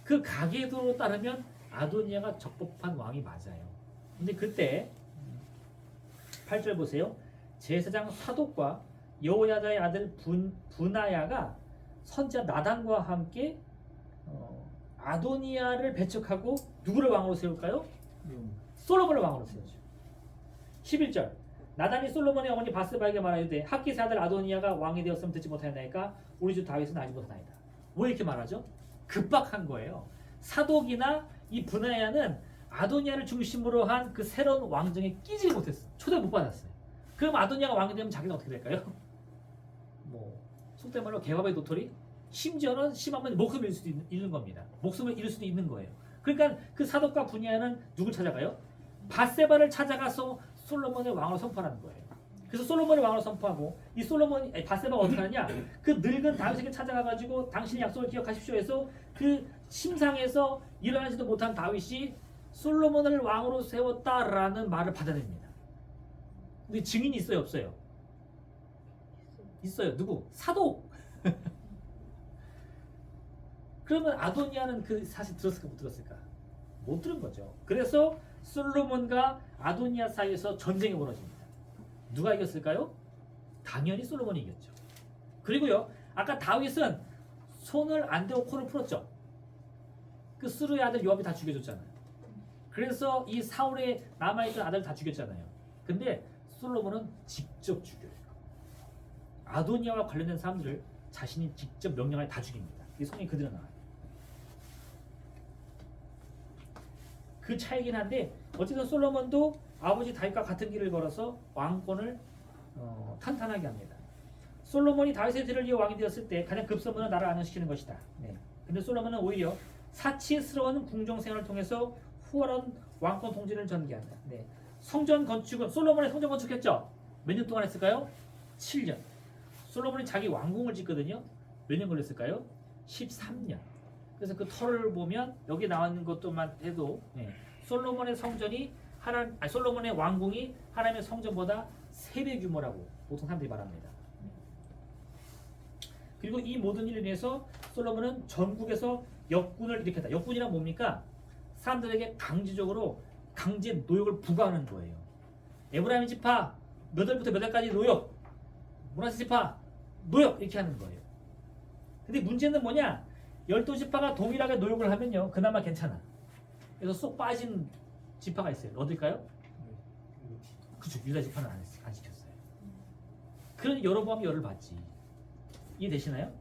그 가계도로 따르면 아도니아가 적법한 왕이 맞아요. 근데 그때 8절 보세요. 제사장 사독과 여호야다의 아들 분하야가 선지자 나단과 함께 아도니아를 배척하고 누구를 왕으로 세울까요? 솔로몬을 왕으로 세우죠. 11절 나단이 솔로몬의 어머니 바스바에게 말하되 하키스 아들 아도니아가 왕이 되었으면 듣지 못하였나이까 우리 주 다윗은 알지 못하나이다. 왜 이렇게 말하죠? 급박한 거예요. 사독이나 이 분하야는 아도니아를 중심으로 한 그 새로운 왕정에 끼지 못했어. 초대 못 받았어요. 그럼 아도니아가 왕이 되면 자기는 어떻게 될까요? 뭐 속된 말로 개밥의 도토리? 심지어는 심하면 목숨을 잃을 수도 있는 겁니다. 목숨을 잃을 수도 있는 거예요. 그러니까 그 사독과 분야는 누굴 찾아가요? 밧세바를 찾아가서 솔로몬의 왕으로 선포하는 거예요. 그래서 솔로몬의 왕으로 선포하고 이 밧세바가 어떻게 하냐? 그 늙은 다윗에게 찾아가가지고 당신의 약속을 기억하십시오 해서 그 심상에서 일어나지도 못한 다윗이 솔로몬을 왕으로 세웠다라는 말을 받아냅니다. 근데 증인이 있어요, 없어요? 있어요. 누구? 사독. 그러면 아도니아는 그 사실 들었을까 못 들었을까? 못 들은 거죠. 그래서 솔로몬과 아도니아 사이에서 전쟁이 벌어집니다. 누가 이겼을까요? 당연히 솔로몬이 이겼죠. 그리고요, 아까 다윗은 손을 안 대고 코를 풀었죠. 그 스루의 아들 요압이 다 죽여줬잖아요. 그래서 이 사울의 남아있던 아들 다 죽였잖아요. 근데 솔로몬은 직접 죽여요. 아도니아와 관련된 사람들을 자신이 직접 명령하여 다 죽입니다. 이 성경이 그대로 나와요. 그 차이긴 한데 어쨌든 솔로몬도 아버지 다윗과 같은 길을 걸어서 왕권을 탄탄하게 합니다. 솔로몬이 다윗의 뒤를 이어 왕이 되었을 때 가장 급선무는 나라를 안정시키는 것이다. 네. 근데 솔로몬은 오히려 사치스러운 궁정생활을 통해서 후원한 왕권 통제를 전개한다. 네. 성전 건축은 솔로몬의 성전 건축했죠? 몇 년 동안 했을까요? 7년. 솔로몬이 자기 왕궁을 짓거든요. 몇 년 걸렸을까요? 13년. 그래서 그 터를 보면 여기 나와 있는 것도만 해도 솔로몬의 성전이 솔로몬의 왕궁이 하나님의 성전보다 3배 규모라고 보통 사람들이 말합니다. 그리고 이 모든 일을 위해서 솔로몬은 전국에서 역군을 일으켰다. 역군이란 뭡니까? 사람들에게 강제 노역을 부과하는 거예요. 에브라임 지파 몇 월부터 몇 월까지 노역, 므낫세 지파 노역 이렇게 하는 거예요. 근데 문제는 뭐냐? 12지파가 동일하게 노역을 하면요 그나마 괜찮아. 그래서 쏙 빠진 지파가 있어요. 어딜까요? 그쵸, 유다 지파는 안 시켰어요. 그런 여로보암이 열을 받지. 이해되시나요?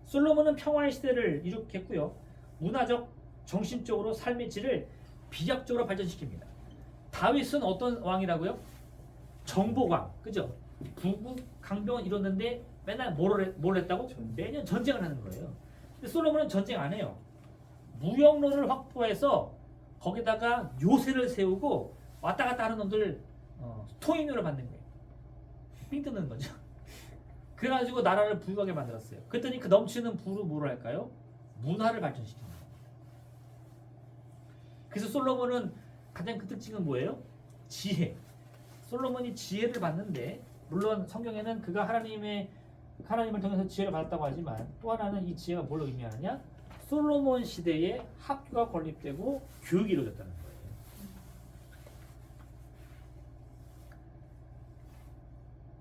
솔로몬은 평화의 시대를 이룩했고요. 문화적, 정신적으로 삶의 질을 비약적으로 발전시킵니다. 다윗은 어떤 왕이라고요? 정복왕, 그죠? 부국 강병을 이뤘는데 맨날 뭘 했다고? 매년 전쟁을 하는 거예요. 근데 솔로몬은 전쟁 안 해요. 무역로를 확보해서 거기다가 요새를 세우고 왔다 갔다 하는 놈들 통행료를 받는 거예요. 삥 뜯는 거죠. 그래가지고 나라를 부유하게 만들었어요. 그랬더니 그 넘치는 부로 뭐를 할까요? 문화를 발전시킵니다. 그래서 솔로몬은 가장 큰 특징은 뭐예요? 지혜. 솔로몬이 지혜를 받는데 물론 성경에는 그가 하나님을 통해서 지혜를 받았다고 하지만 또 하나는 이 지혜가 뭘 의미하느냐? 솔로몬 시대에 학교가 건립되고 교육이 이루어졌다는 거예요.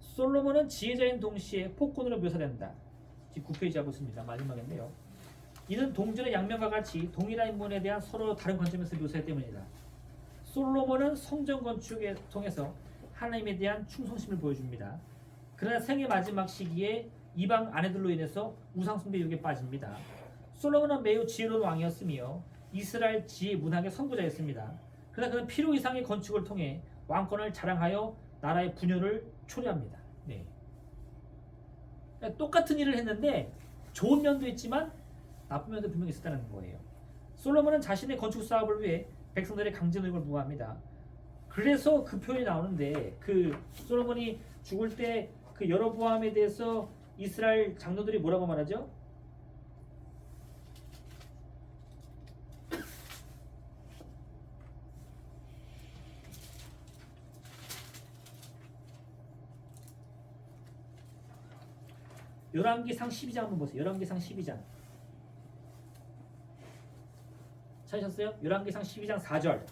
솔로몬은 지혜자인 동시에 폭군으로 묘사된다. 지금 9페이지 하고 있습니다. 마지막인데요. 이는 동전의 양면과 같이 동일한 인물에 대한 서로 다른 관점에서 묘사하기 때문이다. 솔로몬은 성전 건축을 통해서 하나님에 대한 충성심을 보여줍니다. 그러나 생의 마지막 시기에 이방 아내들로 인해서 우상숭배 유혹에 빠집니다. 솔로몬은 매우 지혜로운 왕이었으며 이스라엘 지혜 문학의 선구자였습니다. 그러나 그는 필요 이상의 건축을 통해 왕권을 자랑하여 나라의 분열을 초래합니다. 네. 그러니까 똑같은 일을 했는데 좋은 면도 있지만 나쁜 면도 분명히 있었다는 거예요. 솔로몬은 자신의 건축 사업을 위해 백성들의 강제 노역을 부과합니다. 그래서 그 표현이 나오는데 그 솔로몬이 죽을 때 그 여로보암에 대해서 이스라엘 장로들이 뭐라고 말하죠? 열왕기상 12장 한번 보세요. 열왕기상 12장 찾으셨어요? 열왕기상 12장 4절.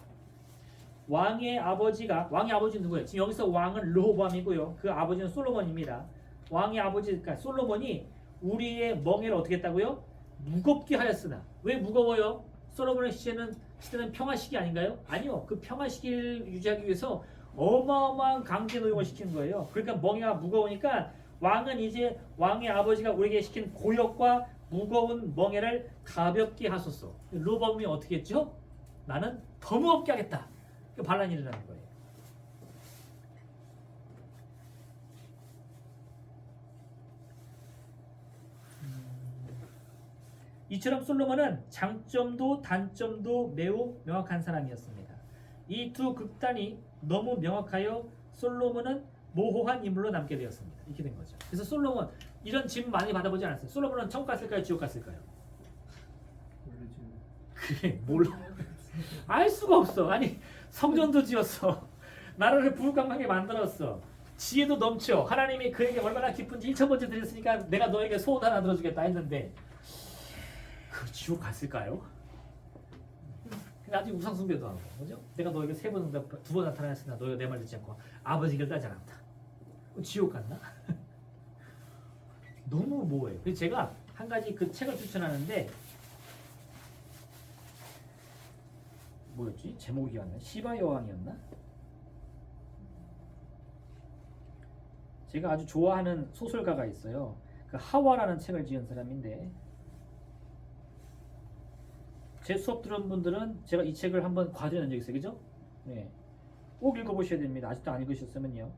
왕의 아버지는 누구예요? 지금 여기서 왕은 르호보암이고요. 그 아버지는 솔로몬입니다. 왕의 아버지, 그러니까 솔로몬이 우리의 멍에를 어떻게 했다고요? 무겁게 하였으나. 왜 무거워요? 솔로몬의 시대는 평화 시기 아닌가요? 아니요. 그 평화 시기를 유지하기 위해서 어마어마한 강제 노역을 시키는 거예요. 그러니까 멍에가 무거우니까 왕은 이제 왕의 아버지가 우리에게 시킨 고역과 무거운 멍에를 가볍게 하소서. 르호보암이 어떻게 했죠? 나는 더 무겁게 하겠다. 그 반란이 일어나는 거예요. 이처럼 솔로몬은 장점도 단점도 매우 명확한 사람이었습니다. 이 두 극단이 너무 명확하여 솔로몬은 모호한 인물로 남게 되었습니다. 이렇게 된 거죠. 그래서 솔로몬 이런 질문 많이 받아보지 않았어요. 솔로몬은 천국 갔을까요? 지옥 갔을까요? 그게 몰라. 알 수가 없어. 아니 성전도 지었어. 나라를 부유강하게 만들었어. 지혜도 넘쳐. 하나님이 그에게 얼마나 기쁜지 1,000번째 드렸으니까 내가 너에게 소원 하나 들어주겠다 했는데 그 지옥 갔을까요? 아직 우상숭배도 하고, 그죠? 내가 너에게 3번, 2번 나타났으나 너희가 내 말 듣지 않고 아버지 길 따지 않았다. 지옥 갔나? 너무 모호해요. 그래서 제가 한 가지 그 책을 추천하는데 뭐였지? 제목이 기억나요? 시바 여왕이었나? 제가 아주 좋아하는 소설가가 있어요. 그 하와라는 책을 지은 사람인데 제 수업 들은 분들은 제가 이 책을 한번 과제한 적이 있어요. 그죠? 네. 꼭 읽어보셔야 됩니다. 아직도 안 읽으셨으면요.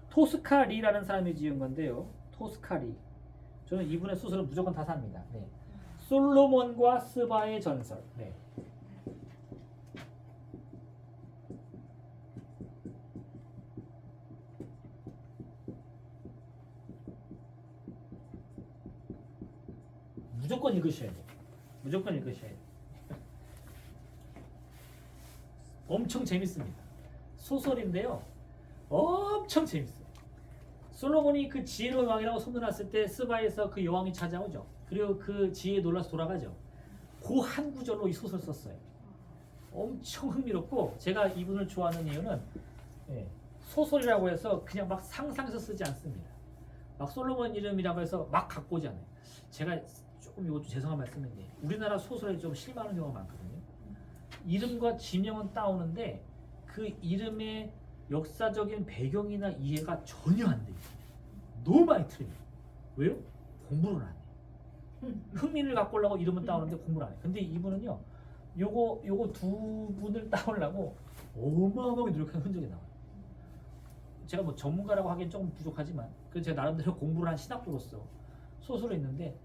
토스카리라는 사람이 지은 건데요. 토스카리. 저는 이분의 소설을 무조건 다 삽니다. 네. 솔로몬과 스바의 전설. 네. 무조건 읽으셔야 돼요. 무조건 읽으셔야 돼요. 엄청 재밌습니다. 소설인데요. 엄청 재밌어요. 솔로몬이 그 지혜로운 왕이라고 소문났을 때 스바에서 그 여왕이 찾아오죠. 그리고 그 지혜에 놀라서 돌아가죠. 그 한 구절로 이 소설 썼어요. 엄청 흥미롭고 제가 이분을 좋아하는 이유는 소설이라고 해서 그냥 막 상상해서 쓰지 않습니다. 막 솔로몬 이름이라고 해서 막 갖고 오지 않아요. 제가 조금 이것도 죄송한 말씀인데 우리나라 소설에 좀 실망하는 경우가 많거든요. 이름과 지명은 따오는데 그 이름의 역사적인 배경이나 이해가 전혀 안 돼요. 너무 많이 틀립니다. 왜요? 공부를 안 해요. 흥미를 갖고 오려고 이름은 따오는데 공부를 안 해요. 근데 이분은요, 요거 두 분을 따오려고 어마어마하게 노력한 흔적이 나와요. 제가 뭐 전문가라고 하기엔 조금 부족하지만 그래서 제가 나름대로 공부를 한 신학도로서 소설을 읽는데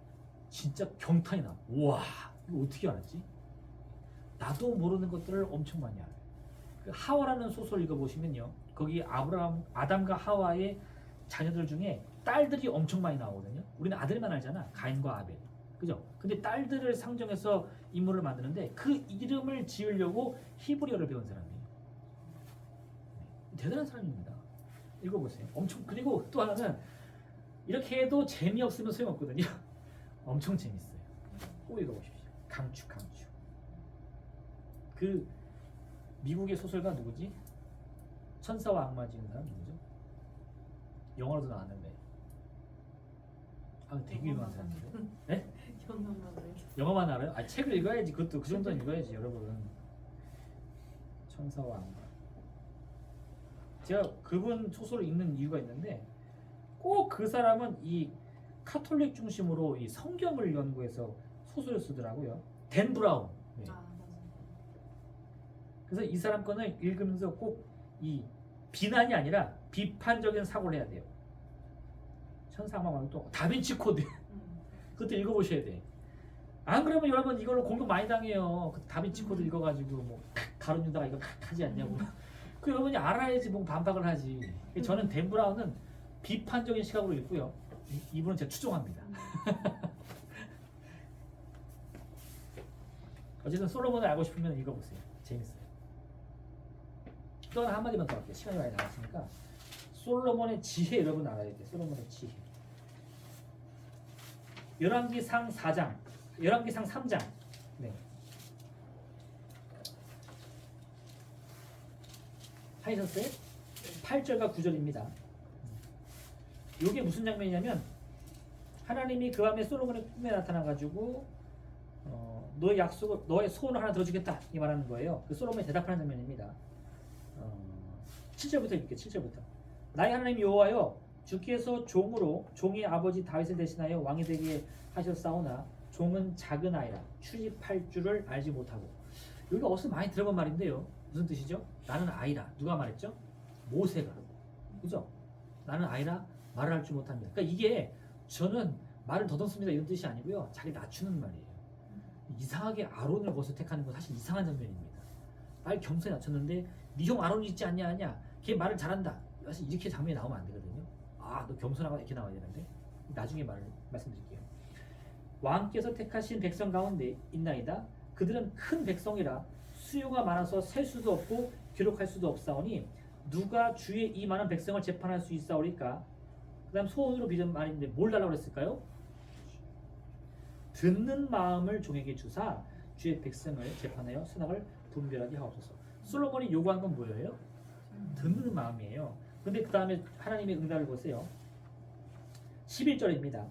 진짜 경탄이 나. 우와, 이거 어떻게 알았지? 나도 모르는 것들을 엄청 많이 알아요. 그 하와라는 소설 읽어보시면요, 거기 아담과 하와의 자녀들 중에 딸들이 엄청 많이 나오거든요. 우리는 아들만 알잖아. 가인과 아벨. 그죠? 근데 딸들을 상정해서 인물을 만드는데 그 이름을 지으려고 히브리어를 배운 사람이에요. 대단한 사람입니다. 읽어보세요. 엄청. 그리고 또 하나는 이렇게 해도 재미없으면 소용없거든요. 엄청 재밌어요. 꼭 읽어보십시오. 강추. 그 미국의 소설가 누구지? 천사와 악마 지은 사람 누구죠? 영화로도 나왔는데 되게 유명한 사람인데. 네? 영화만 알아요? 책을 읽어야지. 그것도 그 정도는 읽어야지 여러분. 천사와 악마. 제가 그분 소설을 읽는 이유가 있는데 꼭 그 사람은 이 카톨릭 중심으로 이 성경을 연구해서 소설을 쓰더라고요. 댄 브라운. 네. 그래서 이 사람 거는 읽으면서 꼭 이 비난이 아니라 비판적인 사고를 해야 돼요. 천사마 말고 또 다빈치 코드. 그것도 읽어보셔야 돼. 안 그러면 여러분 이걸로 공격 많이 당해요. 그 다빈치 코드 읽어가지고 뭐 가론 유다가 이거 하지 않냐고. 그 여러분이 알아야지 뭐 반박을 하지. 저는 댄 브라운은 비판적인 시각으로 읽고요. 이분은 제가 추종합니다. 어쨌든 솔로몬을 알고 싶으면 읽어보세요. 재밌어요. 또 하나 한마디만 더 할게요. 시간이 많이 남았으니까. 솔로몬의 지혜 여러분 알아야 돼요. 솔로몬의 지혜. 열왕기상 4장, 열왕기상 3장. 네. 하셨어요? 8절과 9절입니다. 이게 무슨 장면이냐면 하나님이 그 밤에 솔로몬의 꿈에 나타나가지고 너의 약속을, 너의 소원을 하나 들어주겠다 이 말하는 거예요. 그 솔로몬이 대답하는 장면입니다. 7절부터 읽을게요. 7절부터. 나의 하나님 여호와여, 주께서 종으로 종의 아버지 다윗을 대신하여 왕이 되게 하셨사오나 종은 작은 아이라 출입할 줄을 알지 못하고. 여기가 어디서 많이 들어본 말인데요. 무슨 뜻이죠? 나는 아이라. 누가 말했죠? 모세가. 그죠? 나는 아이라 말을 할 줄 못합니다. 그러니까 이게 저는 말을 더듬습니다 이런 뜻이 아니고요. 자기 낮추는 말이에요. 이상하게 아론을 거기서 택하는 건 사실 이상한 장면입니다. 말 겸손히 낮췄는데 네 형 아론이 있지 않냐 하냐. 걔 말을 잘한다. 사실 이렇게 장면이 나오면 안 되거든요. 너 겸손하고 이렇게 나와야 되는데 나중에 말씀드릴게요. 왕께서 택하신 백성 가운데 있나이다. 그들은 큰 백성이라 수요가 많아서 셀 수도 없고 기록할 수도 없사오니 누가 주의 이 많은 백성을 재판할 수 있사오리까? 그 다음 소원으로 빌은 말인데 뭘 달라고 그랬을까요? 듣는 마음을 종에게 주사 주의 백성을 재판하여 선악을 분별하게 하옵소서. 솔로몬이 요구한 건 뭐예요? 듣는 마음이에요. 근데 그 다음에 하나님의 응답을 보세요. 11절입니다.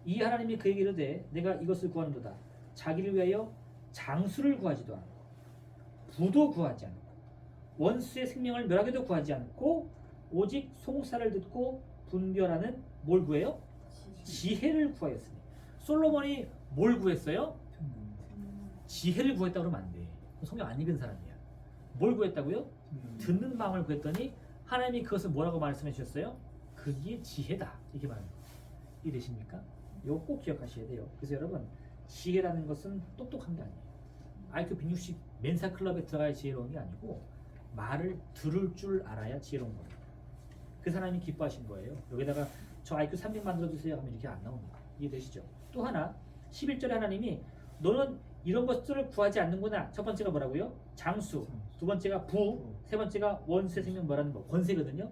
이 하나님이 그에게 이르되 내가 이것을 구하는도다. 자기를 위하여 장수를 구하지도 않고 부도 구하지 않고 원수의 생명을 멸하게도 구하지 않고 오직 송사를 듣고 분별하는 뭘 구해요? 지혜를 구하였으니. 솔로몬이 뭘 구했어요? 지혜를 구했다 그러면 안 돼. 성경 안 읽은 사람이야. 뭘 구했다고요? 듣는 마음을 구했더니 하나님이 그것을 뭐라고 말씀해 주셨어요? 그게 지혜다. 이렇게 말하는 거예요. 이해되십니까? 이거 꼭 기억하셔야 돼요. 그래서 여러분, 지혜라는 것은 똑똑한 게 아니에요. IQ 160 멘사 클럽에 들어가야 지혜로운 게 아니고 말을 들을 줄 알아야 지혜로운 거예요. 그 사람이 기뻐하신 거예요. 여기다가 저 IQ 300 만들어주세요 하면 이렇게 안 나옵니다. 이해되시죠? 또 하나 11절에 하나님이 너는 이런 것들을 구하지 않는구나. 첫 번째가 뭐라고요? 장수. 두 번째가 부. 세 번째가 원수의 생명 뭐라는 거. 권세거든요.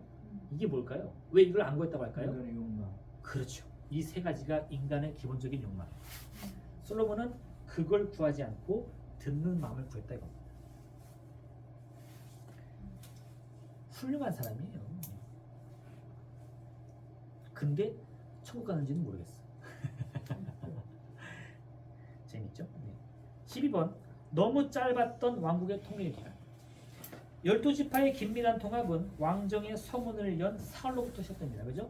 이게 뭘까요? 왜 이걸 안 구했다고 할까요? 인간의 욕망. 그렇죠. 이 세 가지가 인간의 기본적인 욕망이에요. 솔로몬은 그걸 구하지 않고 듣는 마음을 구했다 이겁니다. 훌륭한 사람이에요. 근데 천국 가는지는 모르겠어. 재밌죠? 네. 12번 너무 짧았던 왕국의 통일 기간. 12지파의 긴밀한 통합은 왕정의 서문을 연 사울로부터 시작됩니다. 그죠?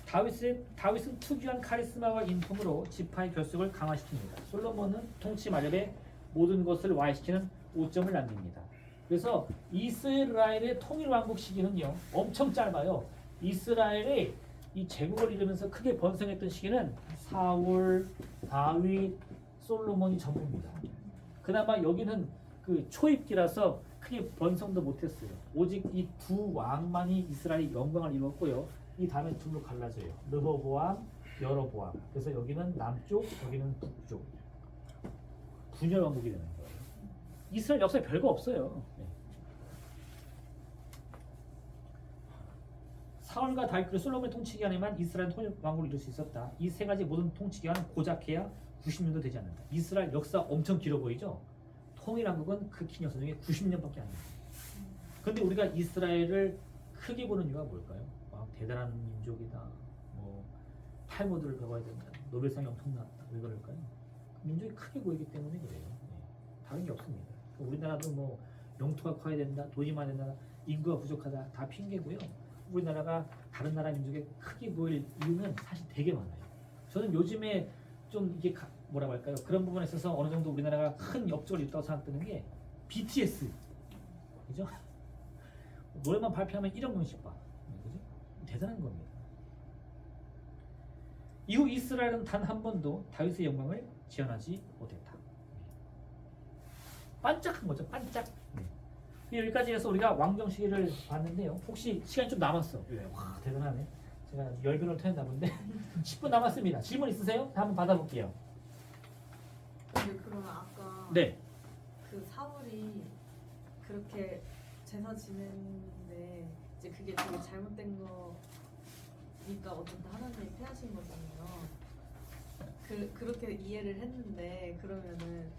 다윗은 특유한 카리스마와 인품으로 지파의 결속을 강화시킵니다. 솔로몬은 통치 마렵에 모든 것을 와해시키는 오점을 남깁니다. 그래서 이스라엘의 통일 왕국 시기는요 엄청 짧아요. 이스라엘이 이 제국을 이루면서 크게 번성했던 시기는 사울, 다윗, 솔로몬이 전부입니다. 그나마 여기는 그 초입기라서 크게 번성도 못했어요. 오직 이 두 왕만이 이스라엘의 영광을 이뤘고요. 이 다음에 둘로 갈라져요. 르호보암, 여로보암. 그래서 여기는 남쪽, 여기는 북쪽. 분열 왕국이 되는 거예요. 이스라엘 역사에 별거 없어요. 네. 사울과 다윗 그리고 솔로몬의 통치 기간에만 이스라엘 통일 왕국을 이룰 수 있었다. 이 세 가지 모든 통치 기간은 고작해야 90년도 되지 않는다. 이스라엘 역사 엄청 길어 보이죠? 통일 왕국은 그 긴 역사 중에 90년밖에 안 됩니다. 근데 우리가 이스라엘을 크게 보는 이유가 뭘까요? 와, 대단한 민족이다. 뭐 탈무드를 배워야 된다. 노벨상이 엄청 나왔다. 왜 그럴까요? 민족이 크게 보이기 때문에 그래요. 네. 다른 게 없습니다. 우리나라도 뭐 영토가 커야 된다. 돈이 많아야 된다. 인구가 부족하다. 다 핑계고요. 우리나라가 다른 나라 민족에 크게 보일 이유는 사실 되게 많아요. 저는 요즘에 좀 이게 뭐라고 할까요? 그런 부분에 있어서 어느 정도 우리나라가 큰 역적을 있다고 생각되는 게 BTS. 그죠? 노래만 발표하면 1억 명씩 봐. 그죠? 대단한 겁니다. 이후 이스라엘은 단 한 번도 다윗의 영광을 지원하지 못했다. 반짝한 거죠. 반짝. 여기까지 해서 우리가 왕정 시기를 봤는데요. 혹시 시간이 좀 남았어. 와 대단하네. 제가 열변을 토했나 본데 10분 남았습니다. 질문 있으세요? 한번 받아볼게요. 근데 그러면 아까 네. 그 사울이 그렇게 제사 지내는데 이제 그게 되게 잘못된 거니까 어쨌든 하나님이 패하신 거잖아요. 그렇게 이해를 했는데 그러면은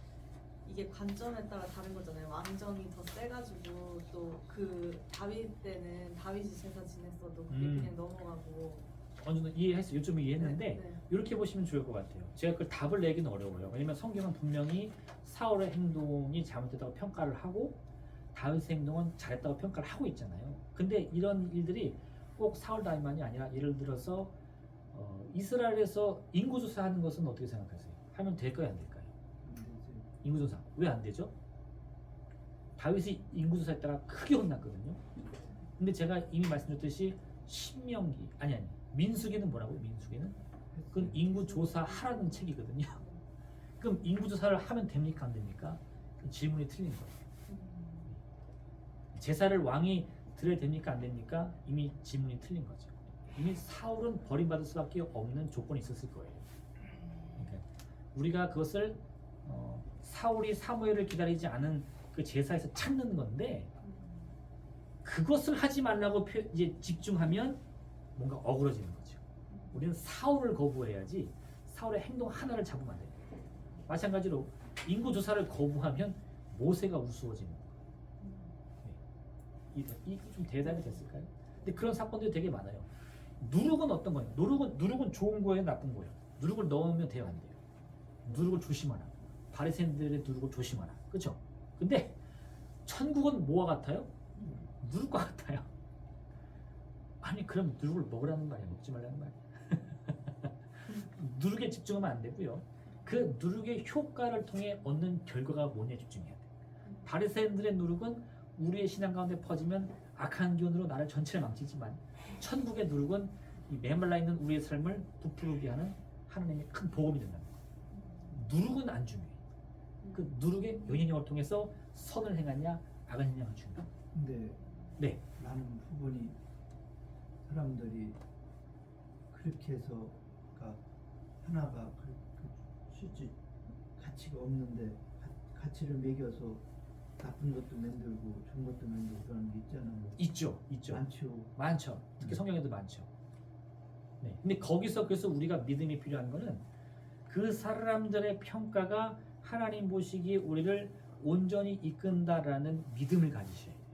이게 관점에 따라 다른 거잖아요. 왕정이 더 세가지고 또 그 다윗 때는 다윗이 제사 지냈어도 그게 그냥 넘어가고 어느 정도 이해했어요. 요즘 이해했는데 네. 이렇게 보시면 좋을 것 같아요. 제가 그걸 답을 내기는 어려워요. 왜냐면 성경은 분명히 사울의 행동이 잘못됐다고 평가를 하고 다윗의 행동은 잘했다고 평가를 하고 있잖아요. 근데 이런 일들이 꼭 사울 다윗만이 아니라 예를 들어서 이스라엘에서 인구조사하는 것은 어떻게 생각하세요? 하면 될까요, 안 될까요? 인구조사 왜 안 되죠? 다윗이 인구조사했다가 크게 혼났거든요. 근데 제가 이미 말씀드렸듯이 신명기 아니 민수기는 뭐라고요? 민수기는 그건 인구조사 하라는 책이거든요. 그럼 인구조사를 하면 됩니까, 안 됩니까? 질문이 틀린 거예요. 제사를 왕이 드려야 됩니까, 안 됩니까? 이미 질문이 틀린 거죠. 이미 사울은 버림받을 수밖에 없는 조건이 있었을 거예요. 그러니까 우리가 그것을 사울이 사무엘을 기다리지 않은 그 제사에서 찾는 건데 그것을 하지 말라고 이제 집중하면 뭔가 어그러지는 거죠. 우리는 사울을 거부해야지 사울의 행동 하나를 잡으면 안 돼요. 마찬가지로 인구 조사를 거부하면 모세가 우스워지는 거예요. 이 좀 대답이 됐을까요? 근데 그런 사건들이 되게 많아요. 누룩은 어떤 거예요? 누룩은 좋은 거예요, 나쁜 거예요? 누룩을 넣으면 돼요, 안 돼요? 누룩을 조심하라. 바리새인들의 누룩을 조심하라. 그렇죠? 근데 천국은 뭐와 같아요? 누룩과 같아요. 아니 그럼 누룩을 먹으라는 거 아니야? 먹지 말라는 거 아니야? 누룩에 집중하면 안 되고요. 그 누룩의 효과를 통해 얻는 결과가 뭐냐에 집중해야 돼. 바리새인들의 누룩은 우리의 신앙 가운데 퍼지면 악한 기운으로 나를 전체를 망치지만 천국의 누룩은 이 메말라 있는 우리의 삶을 부풀게 하는 하나님의 큰 복음이 된다. 누룩은 안 중요해. 그 누룩의 영향력을 통해서 선을 행하냐 악을 행하냐 중요해. 근데 네. 나는 부분이 사람들이 그렇게 해서가 하나가 실제 가치가 없는데 가치를 매겨서 나쁜 것도 만들고 좋은 것도 만들고 그런 게 있잖아요. 있죠. 많죠. 특히 성경에도 많죠. 네. 근데 거기서 그래서 우리가 믿음이 필요한 거는 그 사람들의 평가가 하나님 보시기에 우리를 온전히 이끈다라는 믿음을 가지셔야 돼요.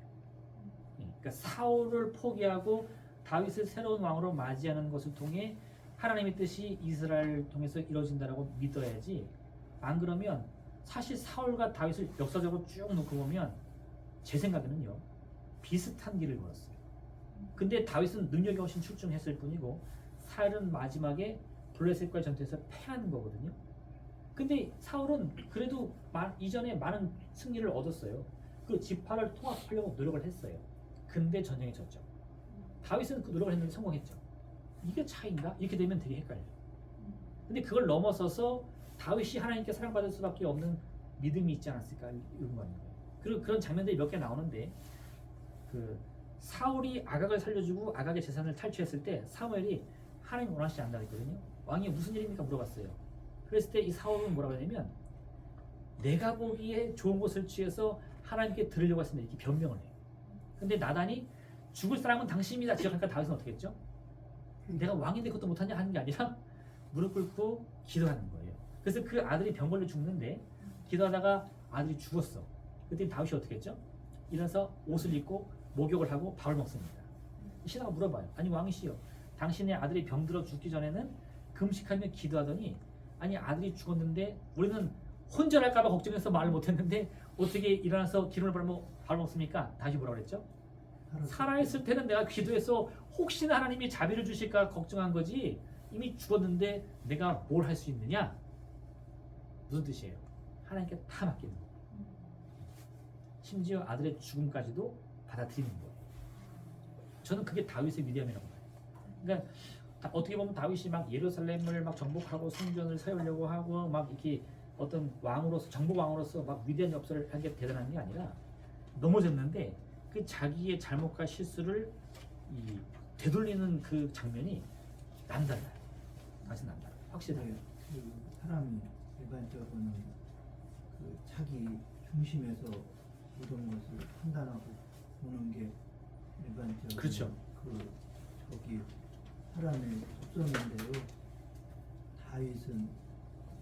그러니까 사울을 포기하고 다윗을 새로운 왕으로 맞이하는 것을 통해 하나님의 뜻이 이스라엘을 통해서 이루어진다라고 믿어야지. 안 그러면 사실 사울과 다윗을 역사적으로 쭉 놓고 보면 제 생각에는요 비슷한 길을 걸었어요. 근데 다윗은 능력이 훨씬 출중했을 뿐이고 사울은 마지막에 블레셋과의 전투에서 패하는 거거든요. 근데 사울은 그래도 이전에 많은 승리를 얻었어요. 그 지파를 통합하려고 노력을 했어요. 근데 전쟁에 졌죠. 다윗은 그 노력을 했는데 성공했죠. 이게 차이인가? 이렇게 되면 되게 헷갈려요. 근데 그걸 넘어서서 다윗이 하나님께 사랑받을 수밖에 없는 믿음이 있지 않았을까 이런 거 아닌가요? 그리고 그런 장면들이 몇 개 나오는데 그 사울이 아각을 살려주고 아각의 재산을 탈취했을 때 사무엘이 하나님 원하시지 않는다 했거든요. 왕이 무슨 일입니까? 물어봤어요. 그랬을 때 이 사울은 뭐라고 하냐면 내가 보기에 좋은 것을 취해서 하나님께 들으려고 했습니다. 이렇게 변명을 해요. 근데 나단이 죽을 사람은 당신입니다. 지적하니까 다윗은 어떻게 했죠? 내가 왕인데 그것도 못하냐 하는 게 아니라 무릎 꿇고 기도하는 거예요. 그래서 그 아들이 병 걸려 죽는데 기도하다가 아들이 죽었어. 그때 다윗이 어떻게 했죠? 일어나서 옷을 입고 목욕을 하고 밥을 먹습니다. 신하가 물어봐요. 아니 왕이시여, 당신의 아들이 병들어 죽기 전에는 금식하며 기도하더니 아니 아들이 죽었는데 우리는 혼절할까 봐 걱정해서 말을 못했는데 어떻게 일어나서 기름을 바르고 밥을 먹습니까? 다시 뭐라고 그랬죠? 살아있을 때는 내가 기도해서 혹시나 하나님이 자비를 주실까 걱정한 거지 이미 죽었는데 내가 뭘 할 수 있느냐? 무슨 뜻이에요? 하나님께 다 맡기는 거예요. 심지어 아들의 죽음까지도 받아들이는 거예요. 저는 그게 다윗의 위대함이라고 봐요. 그러니까 어떻게 보면 다윗이 막 예루살렘을 막 정복하고 성전을 세우려고 하고 막 이렇게 어떤 왕으로서 정복 왕으로서 막 위대한 역사를 한 게 대단한 게 아니라 넘어졌는데 그 자기의 잘못과 실수를 되돌리는 그 장면이 남달라요. 다시 남달라요. 확실하게. 그 사람이 일반적으로는 그 자기 중심에서 모든 것을 판단하고 보는 게 일반적으로 그렇죠. 저기 사람의 속성인데요. 다윗은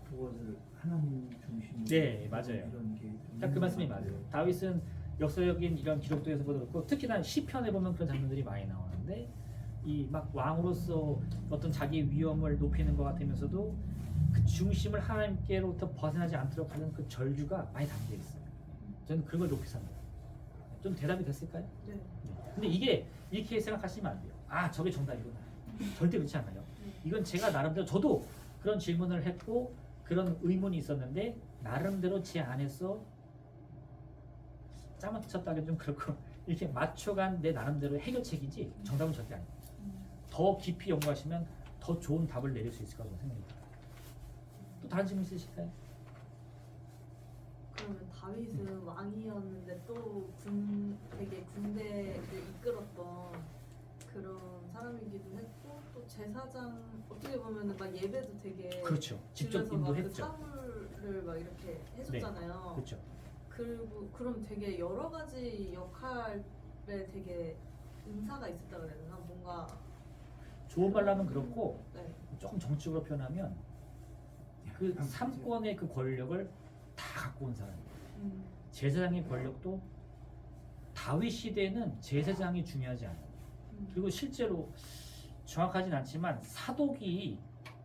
그것을 하나님 중심으로 네, 맞아요. 이런 게 딱 그 말씀이 맞아요. 다윗은 역사적인 이런 기록도에서도 그렇고 특히나 시편에 보면 그런 장면들이 많이 나오는데 이 막 왕으로서 어떤 자기의 위엄을 높이는 것 같으면서도 그 중심을 하나님께로부터 벗어나지 않도록 하는 그 절규가 많이 담겨 있어요. 저는 그걸 높이 삽니다. 좀 대답이 됐을까요? 네. 근데 이게 이렇게 생각하시면 안 돼요. 아 저게 정답이구나. 절대 그렇지 않아요. 이건 제가 나름대로 저도 그런 질문을 했고 그런 의문이 있었는데 나름대로 제 안에서 짜맞 쳤다 하긴 좀 그렇고 이렇게 맞춰간 내 나름대로 해결책이지 정답은 절대 아니에요. 더 깊이 연구하시면 더 좋은 답을 내릴 수 있을 거라고 생각합니다. 또 다른 질문 있으실까요? 그러면 다윗은 왕이었는데 또 되게 군대를 이끌었던 그런 사람이기도 했고 또 제사장 어떻게 보면은 막 예배도 되게 그렇죠. 직접 집에서 막 그 인도했죠. 사물을 막 이렇게 해줬잖아요. 그렇죠. 그리고 그럼 되게 여러 가지 역할에 되게 은사가 있었다 그래야 되나? 뭔가 좋은 말로 하면 그렇고 네. 조금 정치적으로 표현하면 그 삼권의 그 권력을 다 갖고 온 사람이에요. 제사장의 권력도 다윗 시대에는 제사장이 중요하지 않아요. 그리고 실제로 정확하진 않지만 사독이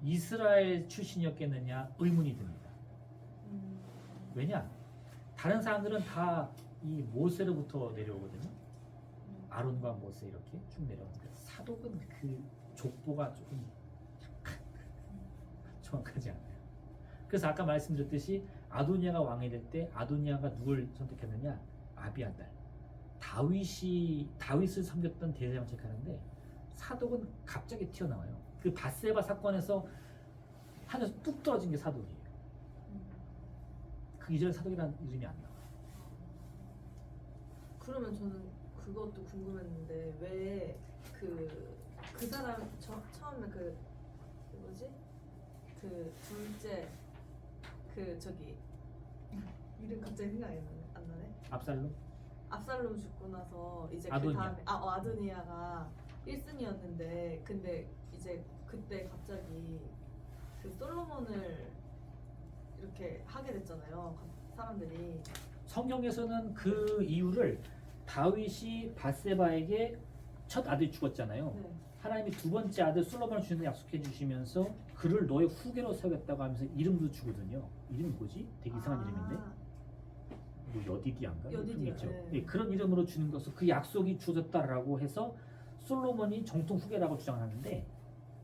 이스라엘 출신이었겠느냐 의문이 듭니다. 왜냐? 다른 사람들은 다 이 모세로부터 내려오거든요. 아론과 모세 이렇게 쭉 내려오는데 사독은 그 족보가 조금 정확하지 않아요. 그래서 아까 말씀드렸듯이 아도니아가 왕이 될 때 아도니아가 누굴 선택했느냐? 아비아달. 다윗을 섬겼던 대제정책하는데 사독은 갑자기 튀어나와요. 그 밧세바 사건에서 하늘에서 뚝 떨어진 게 사독이에요. 그 이전에 사독이라는 이름이 안 나와요. 그러면 저는 그것도 궁금했는데 왜 그 사람 처음에 그 뭐지? 그 둘째 그 저기 이름 갑자기 생각이 안 나네. 압살롬? 압살롬 죽고 나서 이제 아도니아. 그 다음에 아도니아가 1순위였는데 근데 이제 그때 갑자기 그 솔로몬을 이렇게 하게 됐잖아요. 사람들이. 성경에서는 그 이유를 다윗이 밧세바에게 첫 아들이 죽었잖아요. 네. 하나님이 두 번째 아들 솔로몬을 주신다 약속해 주시면서 그를 너의 후계로 세우겠다고 하면서 이름도 주거든요. 이름이 뭐지? 되게 이상한 이름인데 뭐 여디디안가? 여디디아, 있죠. 네. 예, 그런 이름으로 주는 것을 그 약속이 주어졌다라고 해서 솔로몬이 정통 후계라고 주장하는데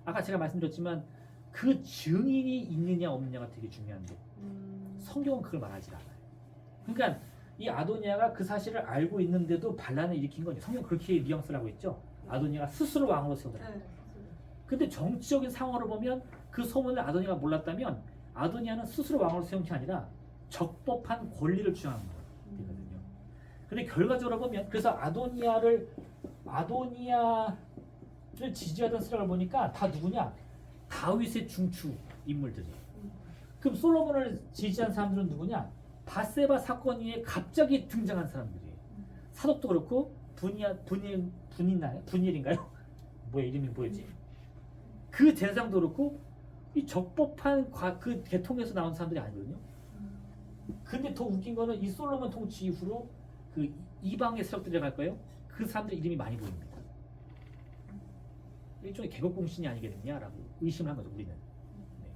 아까 제가 말씀드렸지만 그 증인이 있느냐 없느냐가 되게 중요한데 성경은 그걸 말하지 않아요. 그러니까 이 아도니아가 그 사실을 알고 있는데도 반란을 일으킨 거죠. 성경 그렇게 뉘앙스를 하고 있죠. 아도니아가 스스로 왕으로 세우더라. 네. 근데 정치적인 상황으로 보면 그 소문을 아도니아가 몰랐다면 아도니아는 스스로 왕으로 세운 게 아니라 적법한 권리를 주장한 거거든요. 근데 결과적으로 보면 그래서 아도니아를 지지하던 사람을 보니까 다 누구냐? 다윗의 중추 인물들이에요. 그럼 솔로몬을 지지한 사람들은 누구냐? 밧세바 사건 이후에 갑자기 등장한 사람들이에요. 사독도 그렇고 분일인가요? 뭐야 이름이 뭐였지? 그 대상도 그렇고 이 적법한 그 계통에서 나온 사람들이 아니거든요. 근데 더 웃긴 거는 이 솔로몬 통치 이후로 그 이방의 세력들이 갈까요? 그 사람들 이름이 많이 보입니다. 일종의 개국공신이 아니겠느냐라고 의심을 한 거죠 우리는. 네.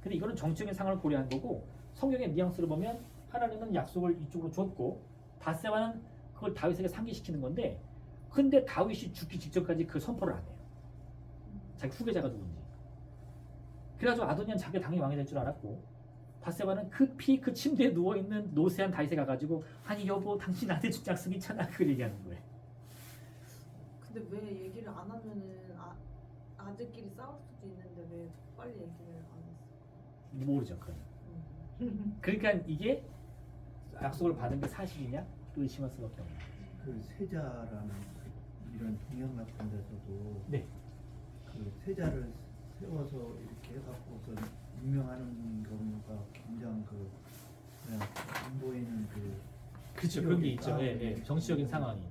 근데 이거는 정치적인 상황을 고려한 거고 성경의 뉘앙스를 보면 하나님은 약속을 이쪽으로 줬고 밧세바는 그걸 다윗에게 상기시키는 건데 근데 다윗이 죽기 직전까지 그 선포를 안 해요. 자기 후계자가 누군지. 그래가지고 아도니아는 자기가 당연히 왕이 될 줄 알았고 밧세바는 그 침대에 누워있는 노쇠한 다윗에 가가지고 아니 여보 당신 나한테 준 약속 있잖아 그걸 얘기하는 거예요. 근데 왜 얘기를 안 하면은 아들끼리 싸울 수도 있는데 왜 빨리 얘기를 안 했어? 모르죠 그건. 그러니까 이게 약속을 받은 게 사실이냐 의심할 수밖에 없는 거예요. 그 세자라는 이런 동양 같은 데서도 네. 그 세자를 세워서 이렇게 해갖고서 임명하는 경우가 굉장히 그냥 안 보이는 그렇죠 그런 게 있죠. 예, 예. 정치적인 상황이.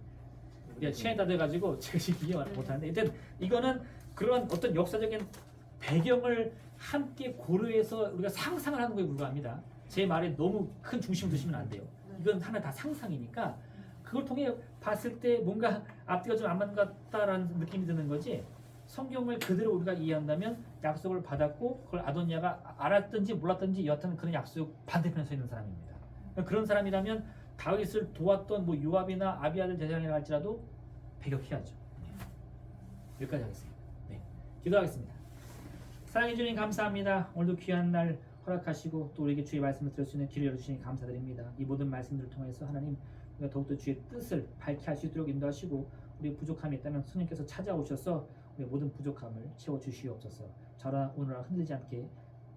예, 시간이 다 돼가지고 제가 지금 이해 못하는데 일단 이거는 그런 어떤 역사적인 배경을 함께 고려해서 우리가 상상을 하는 거에 불과합니다. 제 말에 너무 큰 중심을 두시면 안 돼요. 이건 하나 다 상상이니까 그걸 통해 봤을 때 뭔가 앞뒤가 좀 안 맞는 것 같다라는 느낌이 드는 거지 성경을 그대로 우리가 이해한다면 약속을 받았고 그걸 아도니아가 알았든지 몰랐든지 여하튼 그런 약속 반대편에 서 있는 사람입니다. 그런 사람이라면 다윗을 도왔던 뭐 요압이나 아비아들 대장이라 할지라도 배격해야죠. 여기까지 하겠습니다. 네, 기도하겠습니다. 사랑해 주님 감사합니다. 오늘도 귀한 날 허락하시고 또 우리에게 주의 말씀을 들을 수 있는 기회를 주시니 감사드립니다. 이 모든 말씀들을 통해서 하나님 우리가 더욱더 주의 뜻을 밝게 할 수 있도록 인도하시고 우리 부족함이 있다면 성령께서 찾아오셔서 우리의 모든 부족함을 채워주시옵소서. 저랑 오늘 흔들리지 않게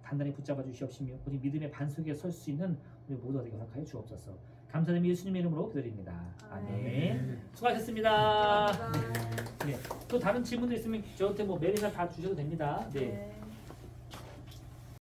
단단히 붙잡아 주시옵시며 우리 믿음의 반석에 설 수 있는 우리 모두가 되게 허락하여 주옵소서. 감사드리며 예수님의 이름으로 기도드립니다. 아멘. 수고하셨습니다. 감사합니다. 네. 또 다른 질문도 있으면 저한테 뭐 메일이나 다 주셔도 됩니다. 네. 네.